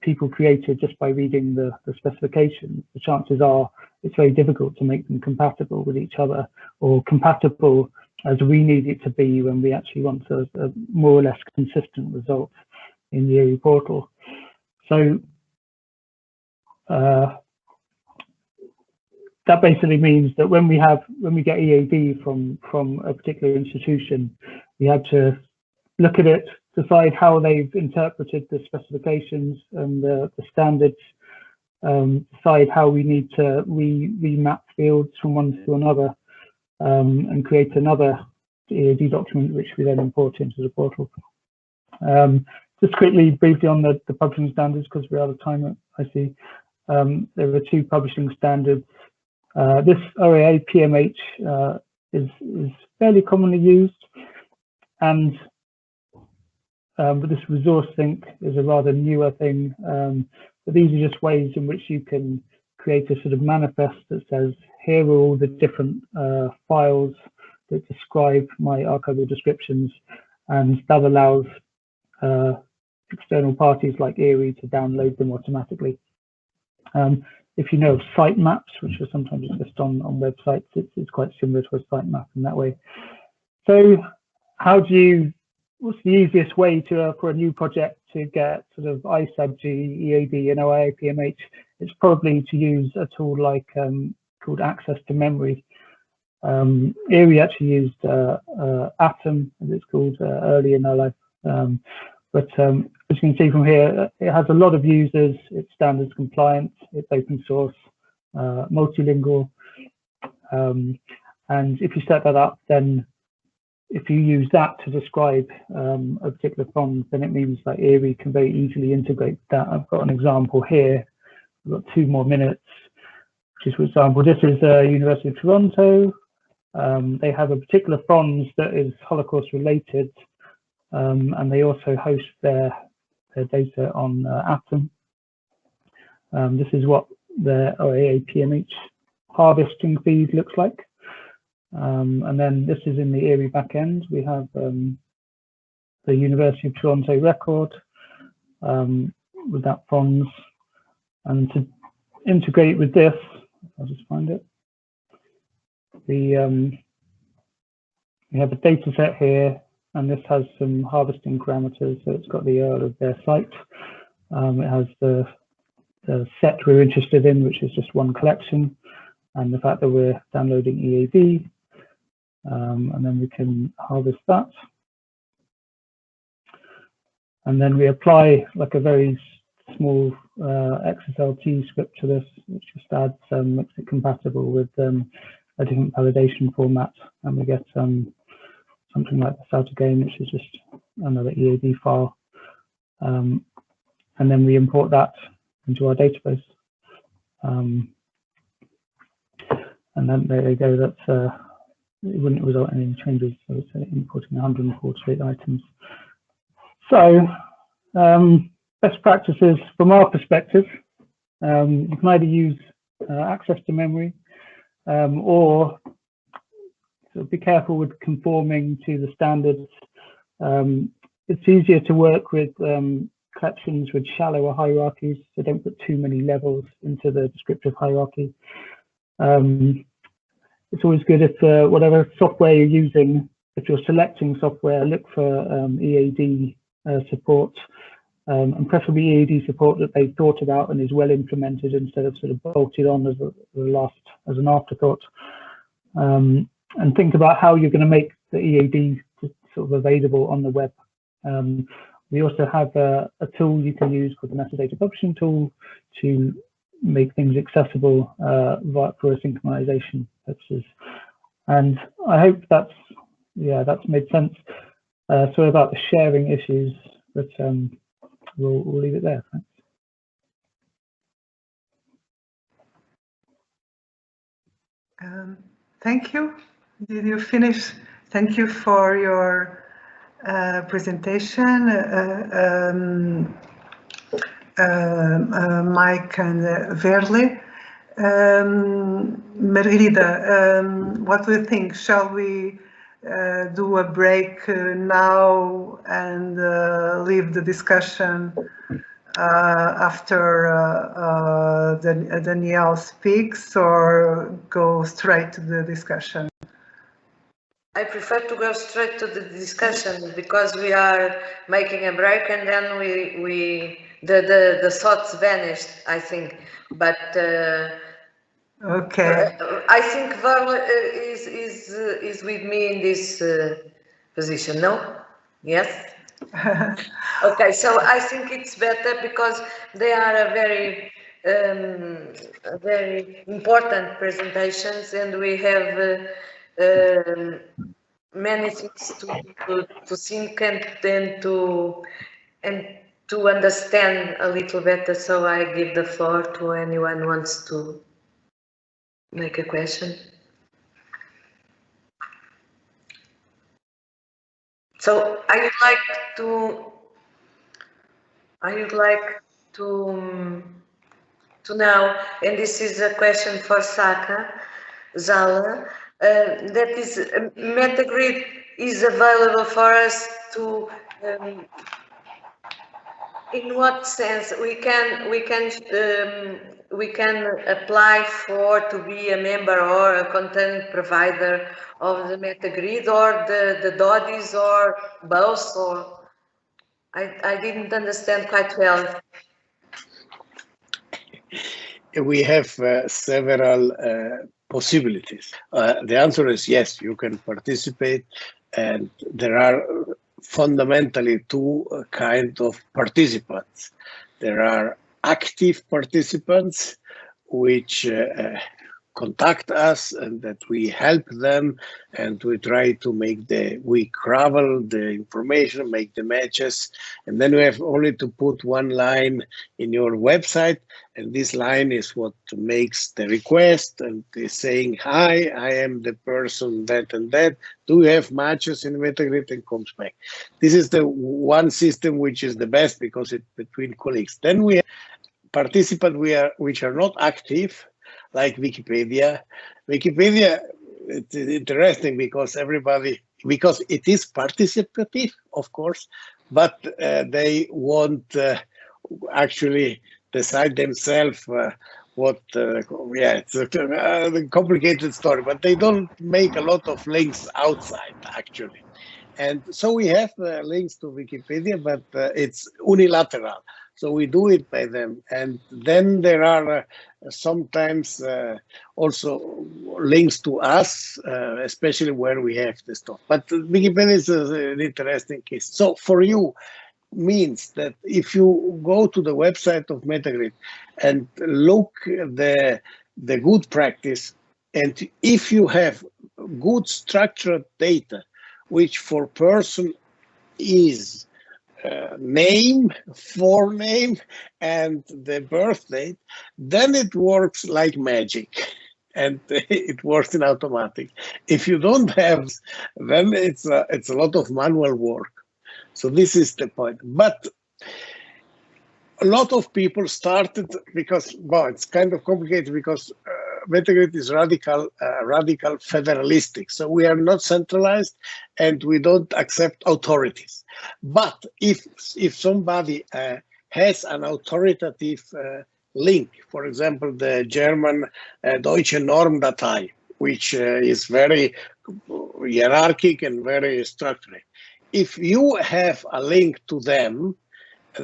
people created just by reading the specifications, the chances are it's very difficult to make them compatible with each other, or compatible as we need it to be when we actually want a more or less consistent result in the EAD portal. So that basically means that when we get EAD from a particular institution, we have to look at it, decide how they've interpreted the specifications and the standards, decide how we need to remap fields from one to another, and create another EAD document, which we then import into the portal. Just quickly, briefly on the publishing standards, because we're out of time, I see. There are two publishing standards. This OAA PMH is fairly commonly used, and but this resource sync is a rather newer thing. But these are just ways in which you can create a sort of manifest that says, here are all the different files that describe my archival descriptions, and that allows external parties like ERI to download them automatically. If you know of sitemaps, which are sometimes just on websites, it's quite similar to a sitemap in that way. So what's the easiest way for a new project to get sort of ISADG, EAD, and OAA PMH? It's probably to use a tool like called Access to Memory. Erie actually used Atom, as it's called, early in our life. But as you can see from here, it has a lot of users, it's standards compliant, it's open source, multilingual. And if you set that up, then if you use that to describe a particular font, then it means that Erie can very easily integrate that. I've got an example here. I've got 2 more minutes, which is, for example, this is University of Toronto. They have a particular font that is Holocaust related, and they also host their data on Atom. This is what their OAA-PMH harvesting feed looks like. And then this is in the Erie backend. We have the University of Toronto record with that fonts. And to integrate with this, I'll just find it. We have a data set here, and this has some harvesting parameters. So it's got the URL of their site. It has the set we're interested in, which is just one collection, and the fact that we're downloading EAV. And then we can harvest that. And then we apply like a very small XSLT script to this, which just adds, makes it compatible with a different validation format. And we get something like this out again, which is just another EAV file. And then we import that into our database. And then there you go, that's it wouldn't result in any changes, so it's importing 148 items. So best practices from our perspective, you can either use access to memory or sort of be careful with conforming to the standards. It's easier to work with collections with shallower hierarchies, so don't put too many levels into the descriptive hierarchy. It's always good if whatever software you're using, if you're selecting software, look for EAD support, and preferably EAD support that they've thought about and is well implemented instead of sort of bolted on as an afterthought. And think about how you're going to make the EAD sort of available on the web. We also have a tool you can use called the metadata publishing tool to make things accessible for synchronization purposes. And I hope that's made sense. Sorry about the sharing issues, but we'll leave it there. Thanks. Thank you. Did you finish? Thank you for your presentation, Myke and Veerle. Margarida, what do you think? Shall we do a break now and leave the discussion after Danielle speaks, or go straight to the discussion? I prefer to go straight to the discussion because we are making a break and then the thoughts vanished, I think. But okay, I think Veerle is with me in this position. No? Yes. Okay, so I think it's better because they are a very important presentations, and we have many things to think and then to understand a little better. So I give the floor to anyone who wants to make a question. So I would like to know, and this is a question for Sacha, Zala, that is, MetaGrid is available for us to, in what sense we can apply to be a member or a content provider of the MetaGrid, or the DODIs, or both, or I didn't understand quite well. We have several possibilities? The answer is yes, you can participate, and there are fundamentally two kinds of participants. There are active participants, which contact us and that we help them, and we try to we travel the information, make the matches, and then we have only to put one line in your website, and this line is what makes the request, and is saying, hi, I am the person that and that, do you have matches in Metagrid, and comes back. This is the one system which is the best because it's between colleagues. Then we have participants which are not active, like Wikipedia. Wikipedia, it's interesting because because it is participative, of course, but they won't actually decide themselves it's a complicated story, but they don't make a lot of links outside, actually. And so we have links to Wikipedia, but it's unilateral. So we do it by them. And then there are sometimes also links to us, especially where we have the stuff. But Wikipedia is an interesting case. So for you, means that if you go to the website of Metagrid and look the good practice, and if you have good structured data, which for person is name, forename, and the birth date, then it works like magic, and it works in automatic. If you don't have, then it's a lot of manual work. So this is the point. But a lot of people started because, well, it's kind of complicated because Metagrid is radical federalistic. So we are not centralized and we don't accept authorities. But if somebody has an authoritative link, for example, the German Deutsche Normdatei, which is very hierarchic and very structured. If you have a link to them,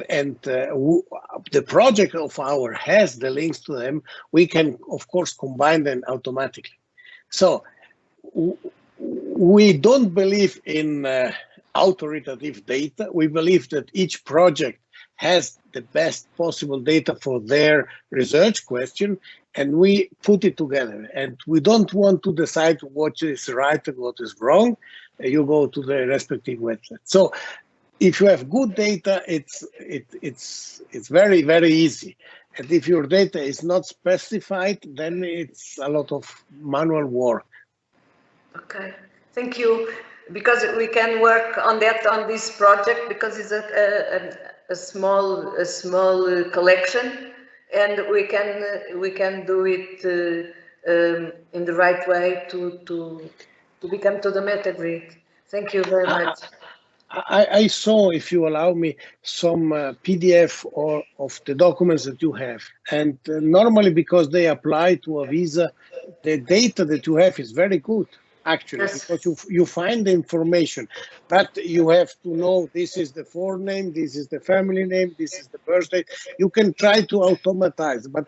and the project of ours has the links to them, we can, of course, combine them automatically. So we don't believe in authoritative data. We believe that each project has the best possible data for their research question, and we put it together. And we don't want to decide what is right and what is wrong. You go to the respective website. So if you have good data, it's very, very easy. And if your data is not specified, then it's a lot of manual work. Okay, thank you. Because we can work on that on this project because it's a small collection, and we can do it in the right way to become to the Metagrid. Thank you very much. I saw, if you allow me, some PDF of the documents that you have. And normally, because they apply to a visa, the data that you have is very good, actually, yes. Because you find the information. But you have to know this is the forename, this is the family name, this is the birthday. You can try to automatize. But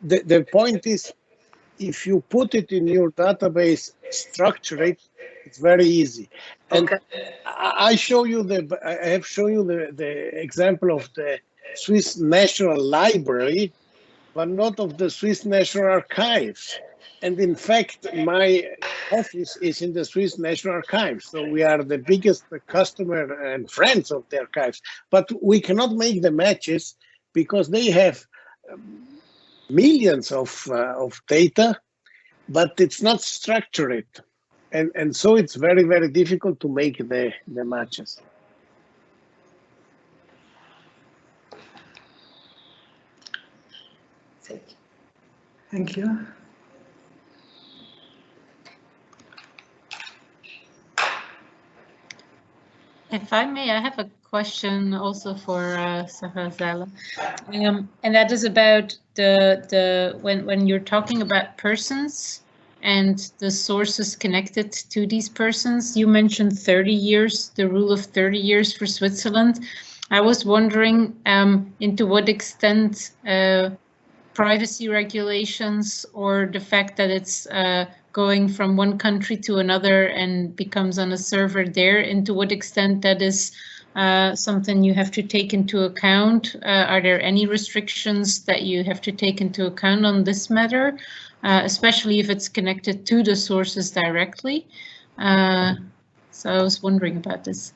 the point is, if you put it in your database, structure it, it's very easy. And okay. I have shown you the example of the Swiss National Library, but not of the Swiss National Archives. And in fact, my office is in the Swiss National Archives. So we are the biggest customer and friends of the archives. But we cannot make the matches because they have millions of data, but it's not structured. And so it's very, very difficult to make the matches. Thank you. If I may, I have a question also for Sacha, Zala, and that is about when you're talking about persons and the sources connected to these persons. You mentioned 30 years, the rule of 30 years for Switzerland. I was wondering into what extent privacy regulations or the fact that it's going from one country to another and becomes on a server there, and to what extent that is something you have to take into account? Are there any restrictions that you have to take into account on this matter, especially if it's connected to the sources directly? So I was wondering about this.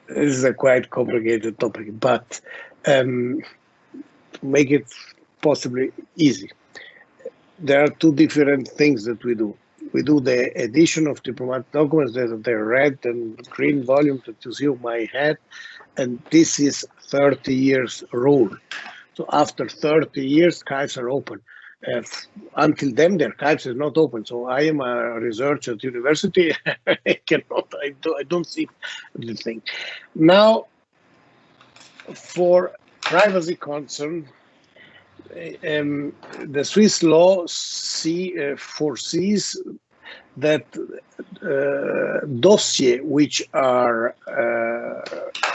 This is a quite complicated topic, but to make it possibly easy, there are two different things that we do. We do the edition of diplomatic documents, that the red and green volume that you see on my head, and this is 30 years rule. So after 30 years, archives are open. Until then, the archives is not open. So I am a researcher at university. I don't see the thing. Now, for privacy concern, the Swiss law foresees that dossiers which are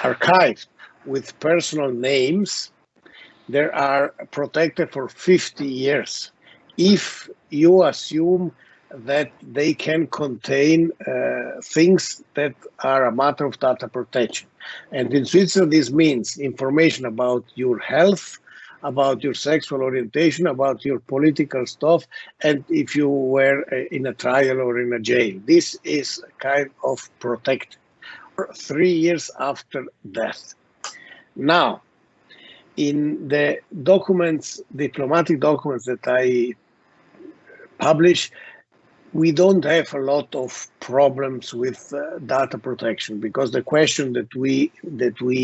archived with personal names, they are protected for 50 years if you assume that they can contain things that are a matter of data protection. And in Switzerland, this means information about your health, about your sexual orientation, about your political stuff, and if you were in a trial or in a jail. This is kind of protected 3 years after death. Now, in the documents, diplomatic documents that I publish, we don't have a lot of problems with data protection, because the question that we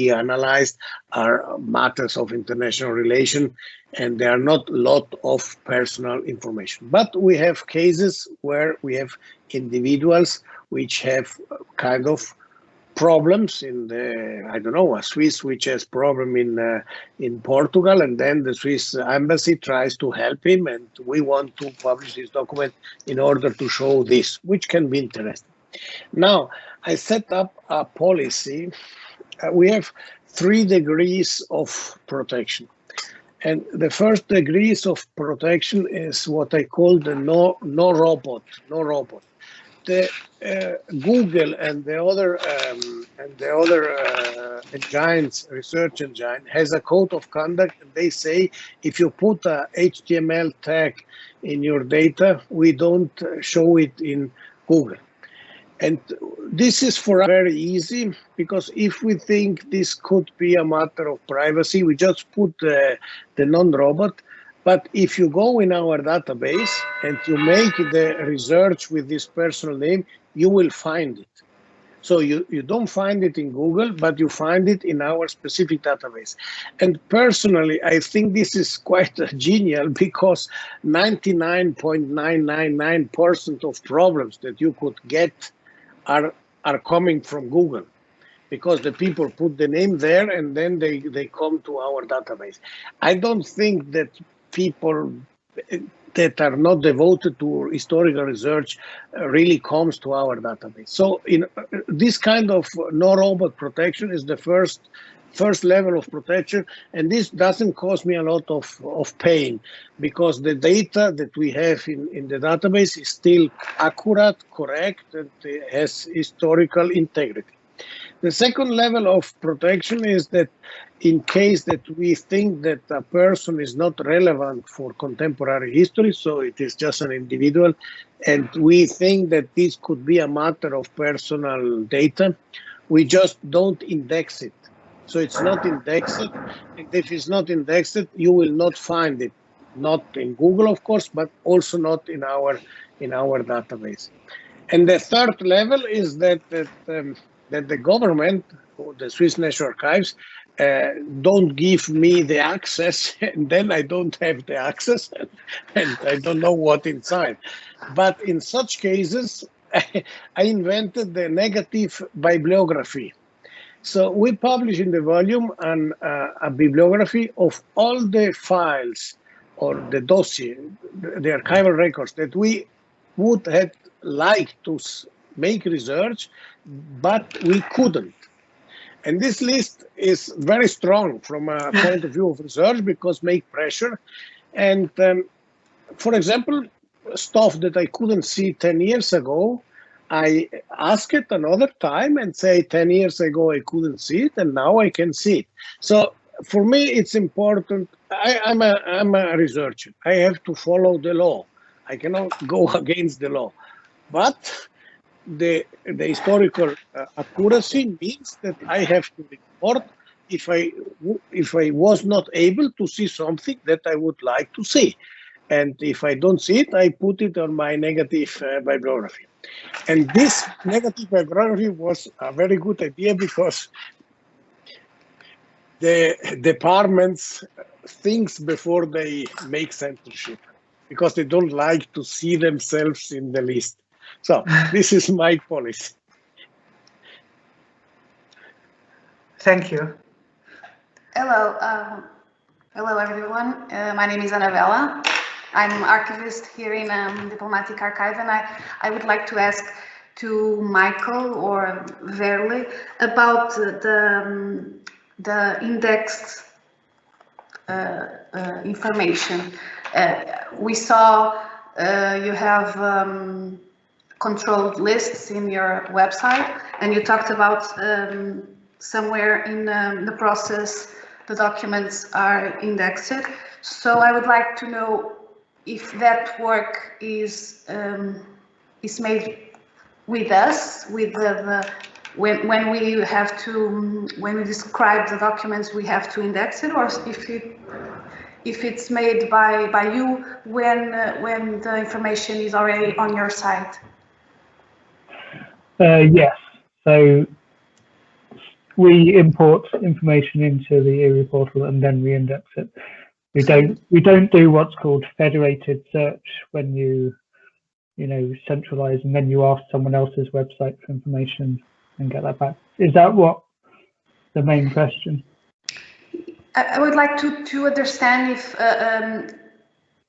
analyzed are matters of international relation, and there are not a lot of personal information. But we have cases where we have individuals which have kind of problems in the, I don't know, a Swiss which has problem in Portugal, and then the Swiss embassy tries to help him, and we want to publish this document in order to show this, which can be interesting. Now, I set up a policy. We have 3 degrees of protection. And the first degrees of protection is what I call the no robot. The Google and the other engines, research engine, has a code of conduct, and they say if you put a HTML tag in your data, we don't show it in Google. And this is for us very easy, because if we think this could be a matter of privacy, we just put the non-robot. But if you go in our database and you make the research with this personal name, you will find it. So you don't find it in Google, but you find it in our specific database. And personally, I think this is quite genial, because 99.999% of problems that you could get are coming from Google, because the people put the name there and then they come to our database. I don't think that people that are not devoted to historical research really comes to our database. So in this kind of no-robot protection is the first level of protection, and this doesn't cause me a lot of pain, because the data that we have in the database is still accurate, correct, and has historical integrity. The second level of protection is that in case that we think that a person is not relevant for contemporary history, so it is just an individual, and we think that this could be a matter of personal data, we just don't index it. So it's not indexed, and if it's not indexed, you will not find it, not in Google, of course, but also not in our database. And the third level is that the government, or the Swiss National Archives, don't give me the access, and then I don't have the access, and I don't know what inside. But in such cases, I invented the negative bibliography. So we publish in the volume a bibliography of all the files or the dossier, the archival records that we would have liked to make research, but we couldn't. And this list is very strong from a point of view of research because make pressure. And for example, stuff that I couldn't see 10 years ago, I ask it another time and say 10 years ago I couldn't see it and now I can see it. So for me it's important. I'm a researcher. I have to follow the law. I cannot go against the law. But the historical accuracy means that I have to report if I was not able to see something that I would like to see. And if I don't see it, I put it on my negative bibliography. And this negative bibliography was a very good idea because the departments think before they make censorship because they don't like to see themselves in the list. So this is my policy. Thank you. Hello, hello everyone. My name is Veerle. I'm an archivist here in Diplomatic Archive, and I would like to ask to Michael or Veerle about the indexed information. We saw you have controlled lists in your website, and you talked about somewhere in the process the documents are indexed. So I would like to know if that work is made with us, with when we have to, when we describe the documents, we have to index it, or if it's made by you when the information is already on your site. Yes, so we import information into the ERI portal and then we index it. We don't do what's called federated search when you centralize and then you ask someone else's website for information and get that back. Is that what the main question? I would like to understand if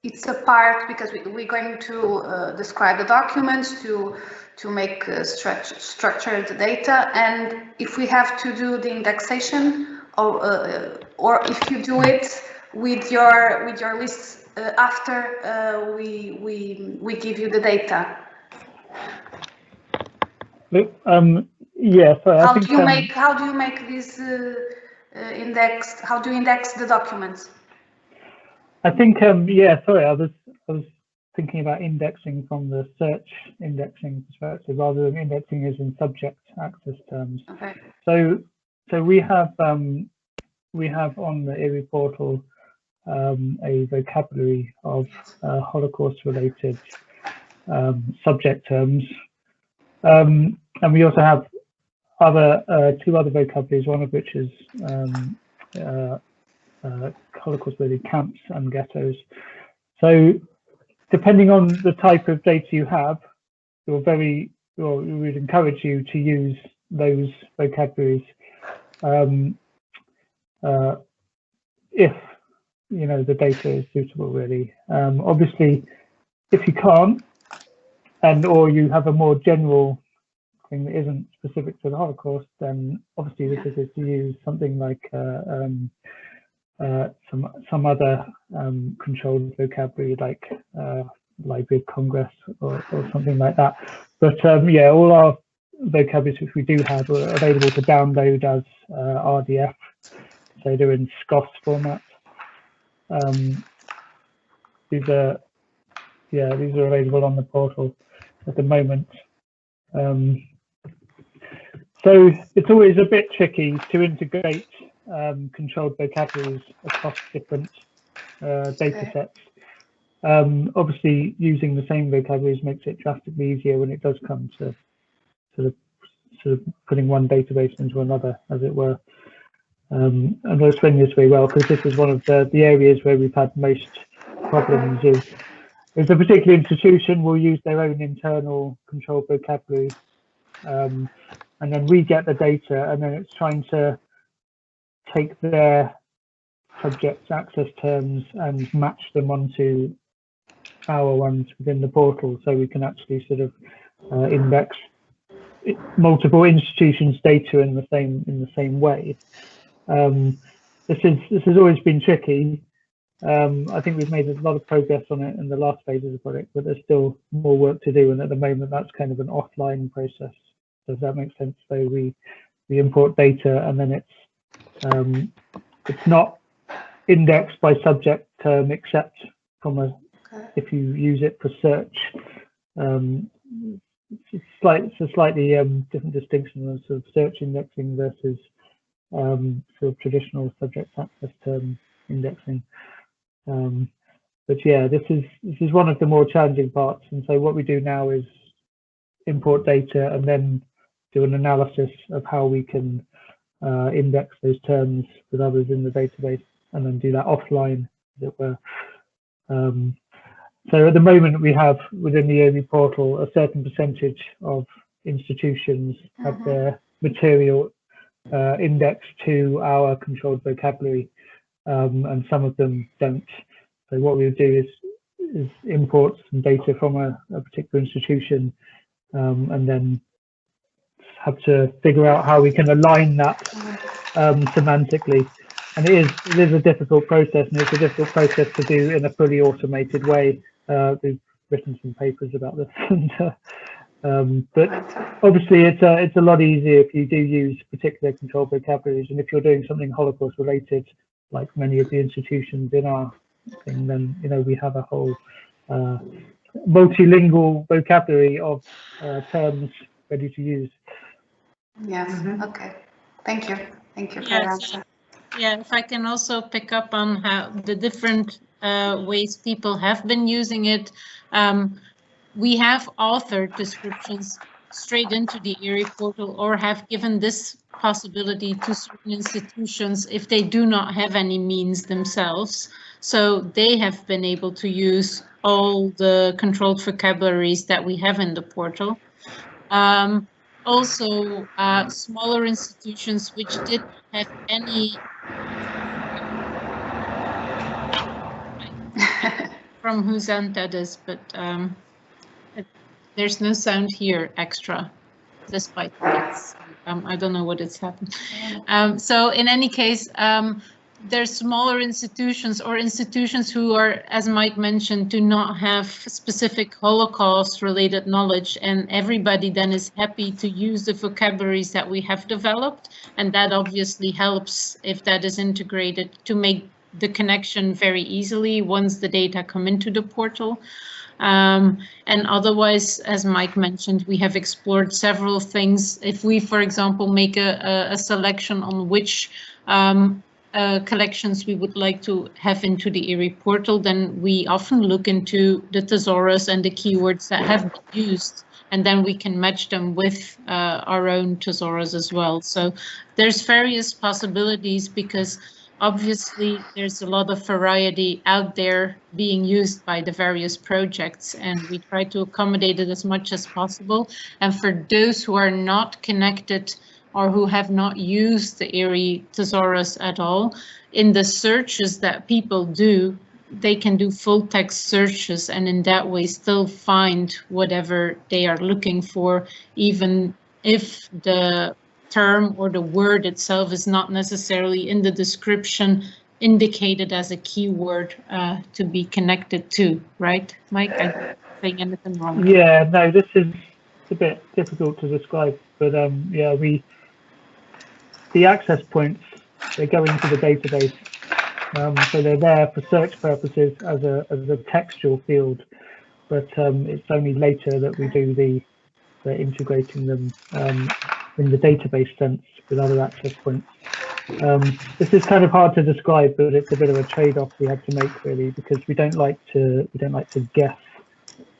it's a part, because we're going to describe the documents to make structure the data, and if we have to do the indexation or if you do it with your lists after we give you the data. Yeah. So how do you make this indexed? How do you index the documents? I think yeah. Sorry, I was thinking about indexing from the search indexing perspective rather than indexing as in subject access terms. Okay. So we have on the ERI portal a vocabulary of Holocaust-related subject terms, and we also have two other vocabularies. One of which is Holocaust-related camps and ghettos. So depending on the type of data you have, we would encourage you to use those vocabularies if the data is suitable, really. Obviously, if you can't, or you have a more general thing that isn't specific to the Holocaust, then obviously this is to use something like some other controlled vocabulary, like Library of Congress or something like that. But yeah, all our vocabularies which we do have are available to download as RDF, so they're in SCOS format. These are available on the portal at the moment. So it's always a bit tricky to integrate controlled vocabularies across different data sets. Obviously, using the same vocabularies makes it drastically easier when it does come to sort of putting one database into another, as it were. And I'll explain this very well because this is one of the areas where we've had most problems. If a particular institution will use their own internal controlled vocabulary, and then we get the data, and then it's trying to take their subject access terms and match them onto our ones within the portal, so we can actually sort of index multiple institutions' data in the same way. This has always been tricky. I think we've made a lot of progress on it in the last phase of the project, but there's still more work to do. And at the moment, that's kind of an offline process. Does that make sense? So we import data, and then it's not indexed by subject term, except from if you use it for search. It's a slightly different distinction of sort of search indexing versus sort of traditional subject access term indexing. But yeah, this is one of the more challenging parts. And so what we do now is import data and then do an analysis of how we can index those terms with others in the database, and then do that offline, as it were. So at the moment, we have within the OMI portal a certain percentage of institutions have their material indexed to our controlled vocabulary, and some of them don't. So what we would do is import some data from a particular institution, and then have to figure out how we can align that semantically. And it is a difficult process, and it's a difficult process to do in a fully automated way. We've written some papers about this, but obviously it's a lot easier if you do use particular controlled vocabularies, and if you're doing something Holocaust related, like many of the institutions in our thing, then we have a whole multilingual vocabulary of terms ready to use. Yes. Okay. Thank you for your answer. Yeah, if I can also pick up on how the different ways people have been using it. We have authored descriptions straight into the ERI portal, or have given this possibility to certain institutions if they do not have any means themselves. So they have been able to use all the controlled vocabularies that we have in the portal. Also, smaller institutions which did not have any from whose end that is, but there's no sound here extra, despite it's, I don't know what it's happened. So in any case, there's smaller institutions or institutions who are, as Myke mentioned, do not have specific Holocaust related knowledge, and everybody then is happy to use the vocabularies that we have developed, and that obviously helps if that is integrated to make the connection very easily once the data come into the portal. And otherwise, as Myke mentioned, we have explored several things. If we, for example, make a selection on which collections we would like to have into the ERI portal, then we often look into the thesaurus and the keywords that have been used, and then we can match them with our own thesaurus as well. So there's various possibilities, because obviously there's a lot of variety out there being used by the various projects, and we try to accommodate it as much as possible. And for those who are not connected or who have not used the ERI thesaurus at all, in the searches that people do, they can do full text searches, and in that way still find whatever they are looking for, even if the term or the word itself is not necessarily in the description indicated as a keyword to be connected to, right, Myke? I don't think anything wrong. Yeah, no, this is a bit difficult to describe, but yeah, the access points, they go into the database, so they're there for search purposes as a textual field, but it's only later that we do the integrating them in the database sense with other access points. This is kind of hard to describe, but it's a bit of a trade-off we had to make, really, because we don't like to guess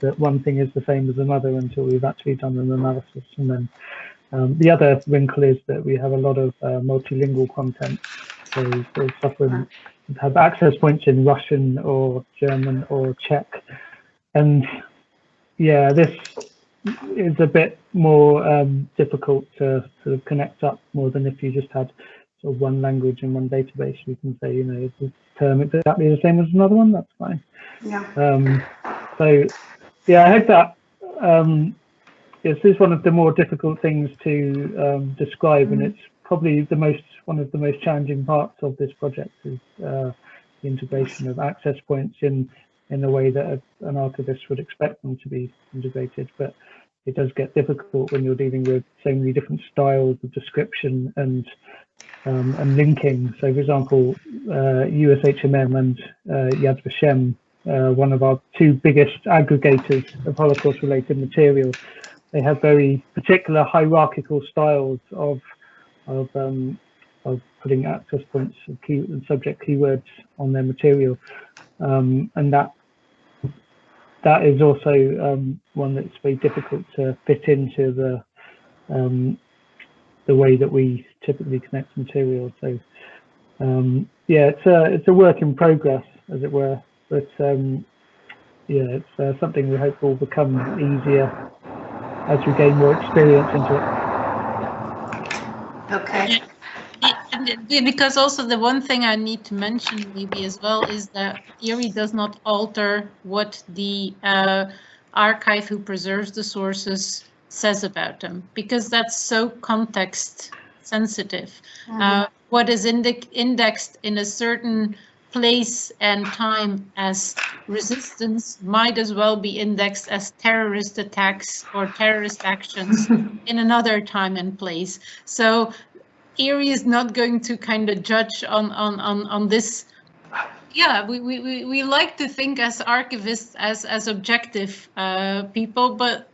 that one thing is the same as another until we've actually done an analysis. And then the other wrinkle is that we have a lot of multilingual content, so often have access points in Russian or German or Czech, and yeah, this is a bit more difficult to sort of connect up more than if you just had sort of one language and one database. You can say, is this term exactly the same as another one? That's fine. Yeah. So yeah, I hope that this is one of the more difficult things to describe, and it's probably one of the most challenging parts of this project is the integration of access points in a way that an archivist would expect them to be integrated. But it does get difficult when you're dealing with so many different styles of description and linking. So, for example, USHMM and Yad Vashem, one of our two biggest aggregators of Holocaust-related material, they have very particular hierarchical styles of putting access points and subject keywords on their material, and that is also one that's very difficult to fit into the way that we typically connect material. So yeah, it's a work in progress, as it were, but yeah, it's something we hope will become easier as we gain more experience into it. Okay. Because also the one thing I need to mention maybe as well is that ERI does not alter what the archive who preserves the sources says about them, because that's so context sensitive. What is indexed in a certain place and time as resistance might as well be indexed as terrorist attacks or terrorist actions in another time and place. So ERI is not going to kind of judge on this. Yeah, we like to think as archivists as objective people, but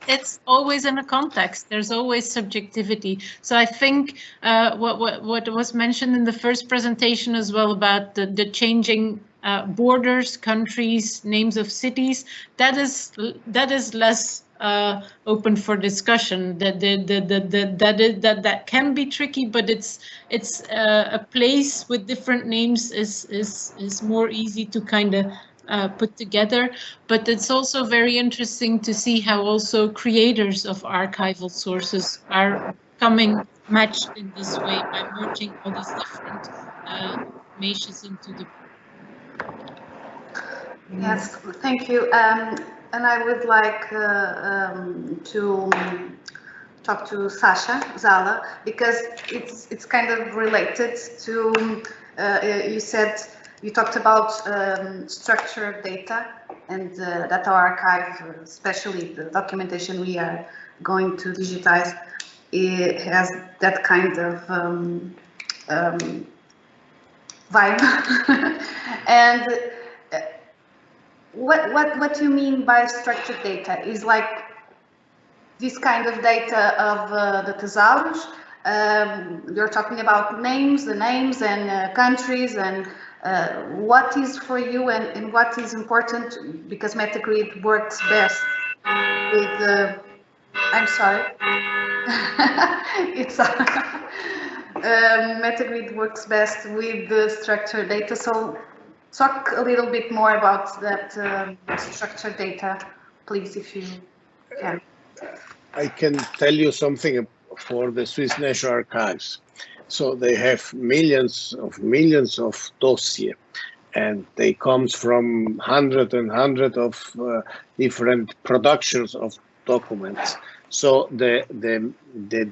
it's always in a context. There's always subjectivity. So I think what was mentioned in the first presentation as well about the changing borders, countries, names of cities, that is less open for discussion. That can be tricky, but it's a place with different names is more easy to kind of put together. But it's also very interesting to see how also creators of archival sources are coming matched in this way by merging all these different informations into the. Yes, thank you. And I would like to talk to Sacha, Zala, because it's kind of related to, you talked about structured data and data archive, especially the documentation we are going to digitize. It has that kind of vibe. And what you mean by structured data is like this kind of data of the thesaurus. You're talking about the names and countries, and what is for you and what is important, because Metagrid works best with I'm sorry. It's Metagrid works best with the structured data. So talk a little bit more about that structured data, please, if you can. I can tell you something for the Swiss National Archives. So they have millions of dossiers, and they comes from hundreds of different productions of documents. So the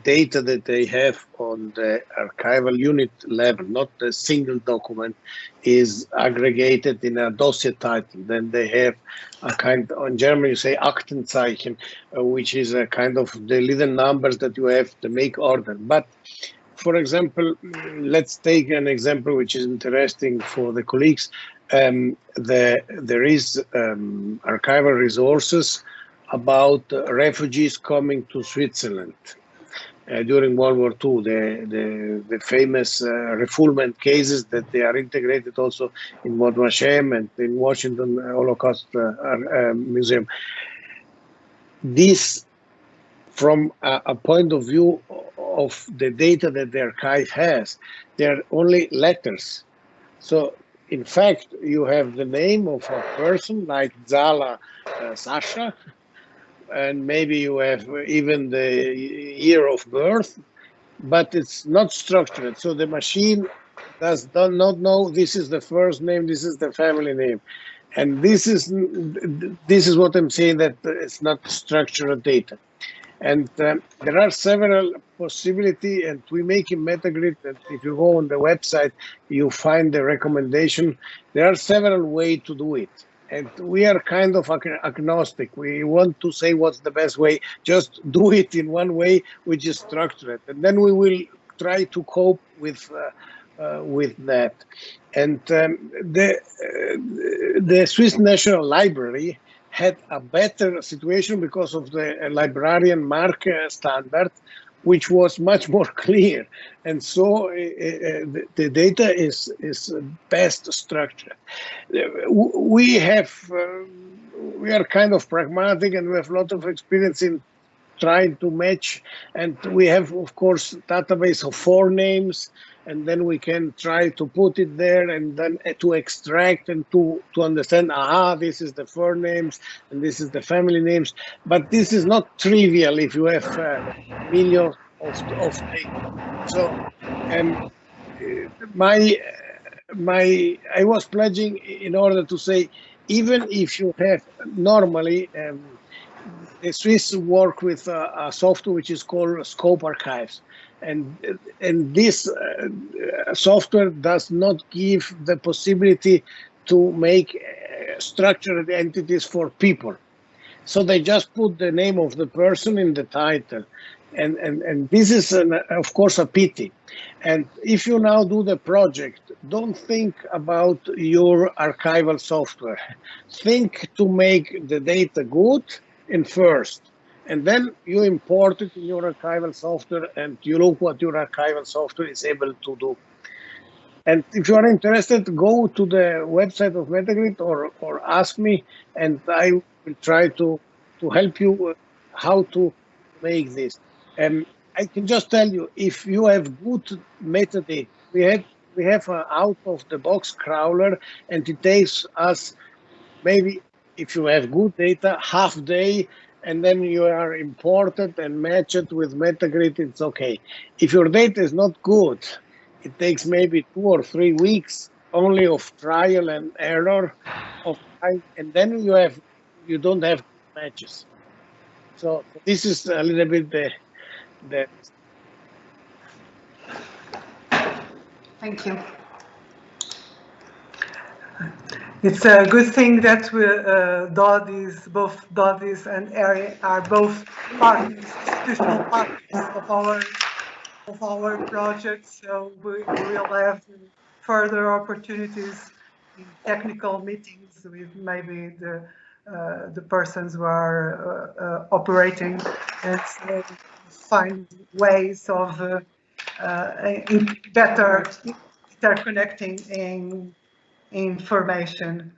data that they have on the archival unit level, not a single document, is aggregated in a dossier title. Then they have a kind, in German you say Aktenzeichen, which is a kind of the little numbers that you have to make order. But for example, let's take an example which is interesting for the colleagues. There is archival resources about refugees coming to Switzerland during World War II, the famous refoulement cases that they are integrated also in Yad Vashem and in Washington Holocaust Museum. This, from a point of view of the data that the archive has, they're only letters. So in fact, you have the name of a person like Zala, Sacha, and maybe you have even the year of birth, but it's not structured. So the machine does not know this is the first name, this is the family name. And this is what I'm saying, that it's not structured data. And there are several possibilities, and we make in Metagrid, and if you go on the website, you find the recommendation. There are several ways to do it. And we are kind of agnostic. We want to say what's the best way. Just do it in one way, which is structured. And then we will try to cope with that. And the Swiss National Library had a better situation because of the librarian Marke standard, which was much more clear. And so the data is best structured. We are kind of pragmatic, and we have a lot of experience in trying to match. And we have, of course, database of 4 names, and then we can try to put it there and then to extract and to understand, aha, this is the 4 names and this is the family names. But this is not trivial if you have millions of data. So I was pledging in order to say, even if you have normally, the Swiss work with a software which is called Scope Archives. And this software does not give the possibility to make structured entities for people. So they just put the name of the person in the title. And this is, of course, a pity. And if you now do the project, don't think about your archival software. Think to make the data good in first. And then you import it in your archival software and you look what your archival software is able to do. And if you are interested, go to the website of Metagrid or ask me, and I will try to help you how to make this. I can just tell you, if you have good metadata, we have an out-of-the-box crawler, and it takes us maybe, if you have good data, half day, and then you are imported and matched with Metagrid, it's okay. If your data is not good, it takes maybe 2 or 3 weeks only of trial and error and then you don't have matches. So this is a little bit the Thank you. It's a good thing that both DODIS and ARI are both partners, institutional partners of our project. So we will have further opportunities in technical meetings with maybe the persons who are operating, and find ways of better interconnecting information.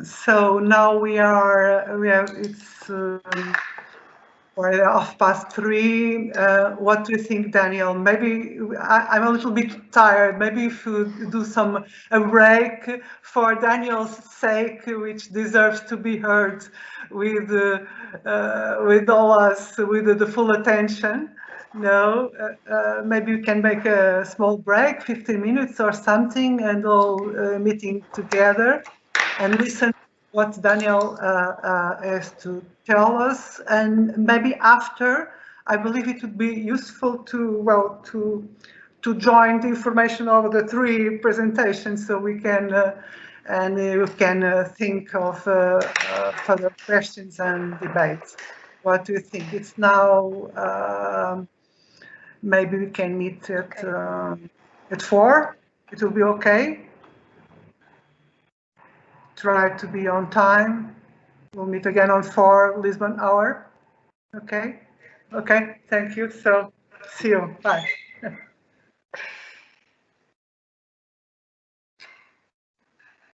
So now it's 3:30. What do you think, Daniel? Maybe I'm a little bit tired. Maybe if you do a break for Daniel's sake, which deserves to be heard with all us, with the full attention. No, maybe we can make a small break, 15 minutes or something, and all meeting together and listen to what Daniel has to tell us. And maybe after, I believe it would be useful to join the information of the 3 presentations, so we can think of further questions and debates. What do you think? It's now. Maybe we can meet at 4. It will be okay. Try to be on time. We'll meet again on 4 Lisbon hour. Okay. Okay. Thank you. So see you. Bye.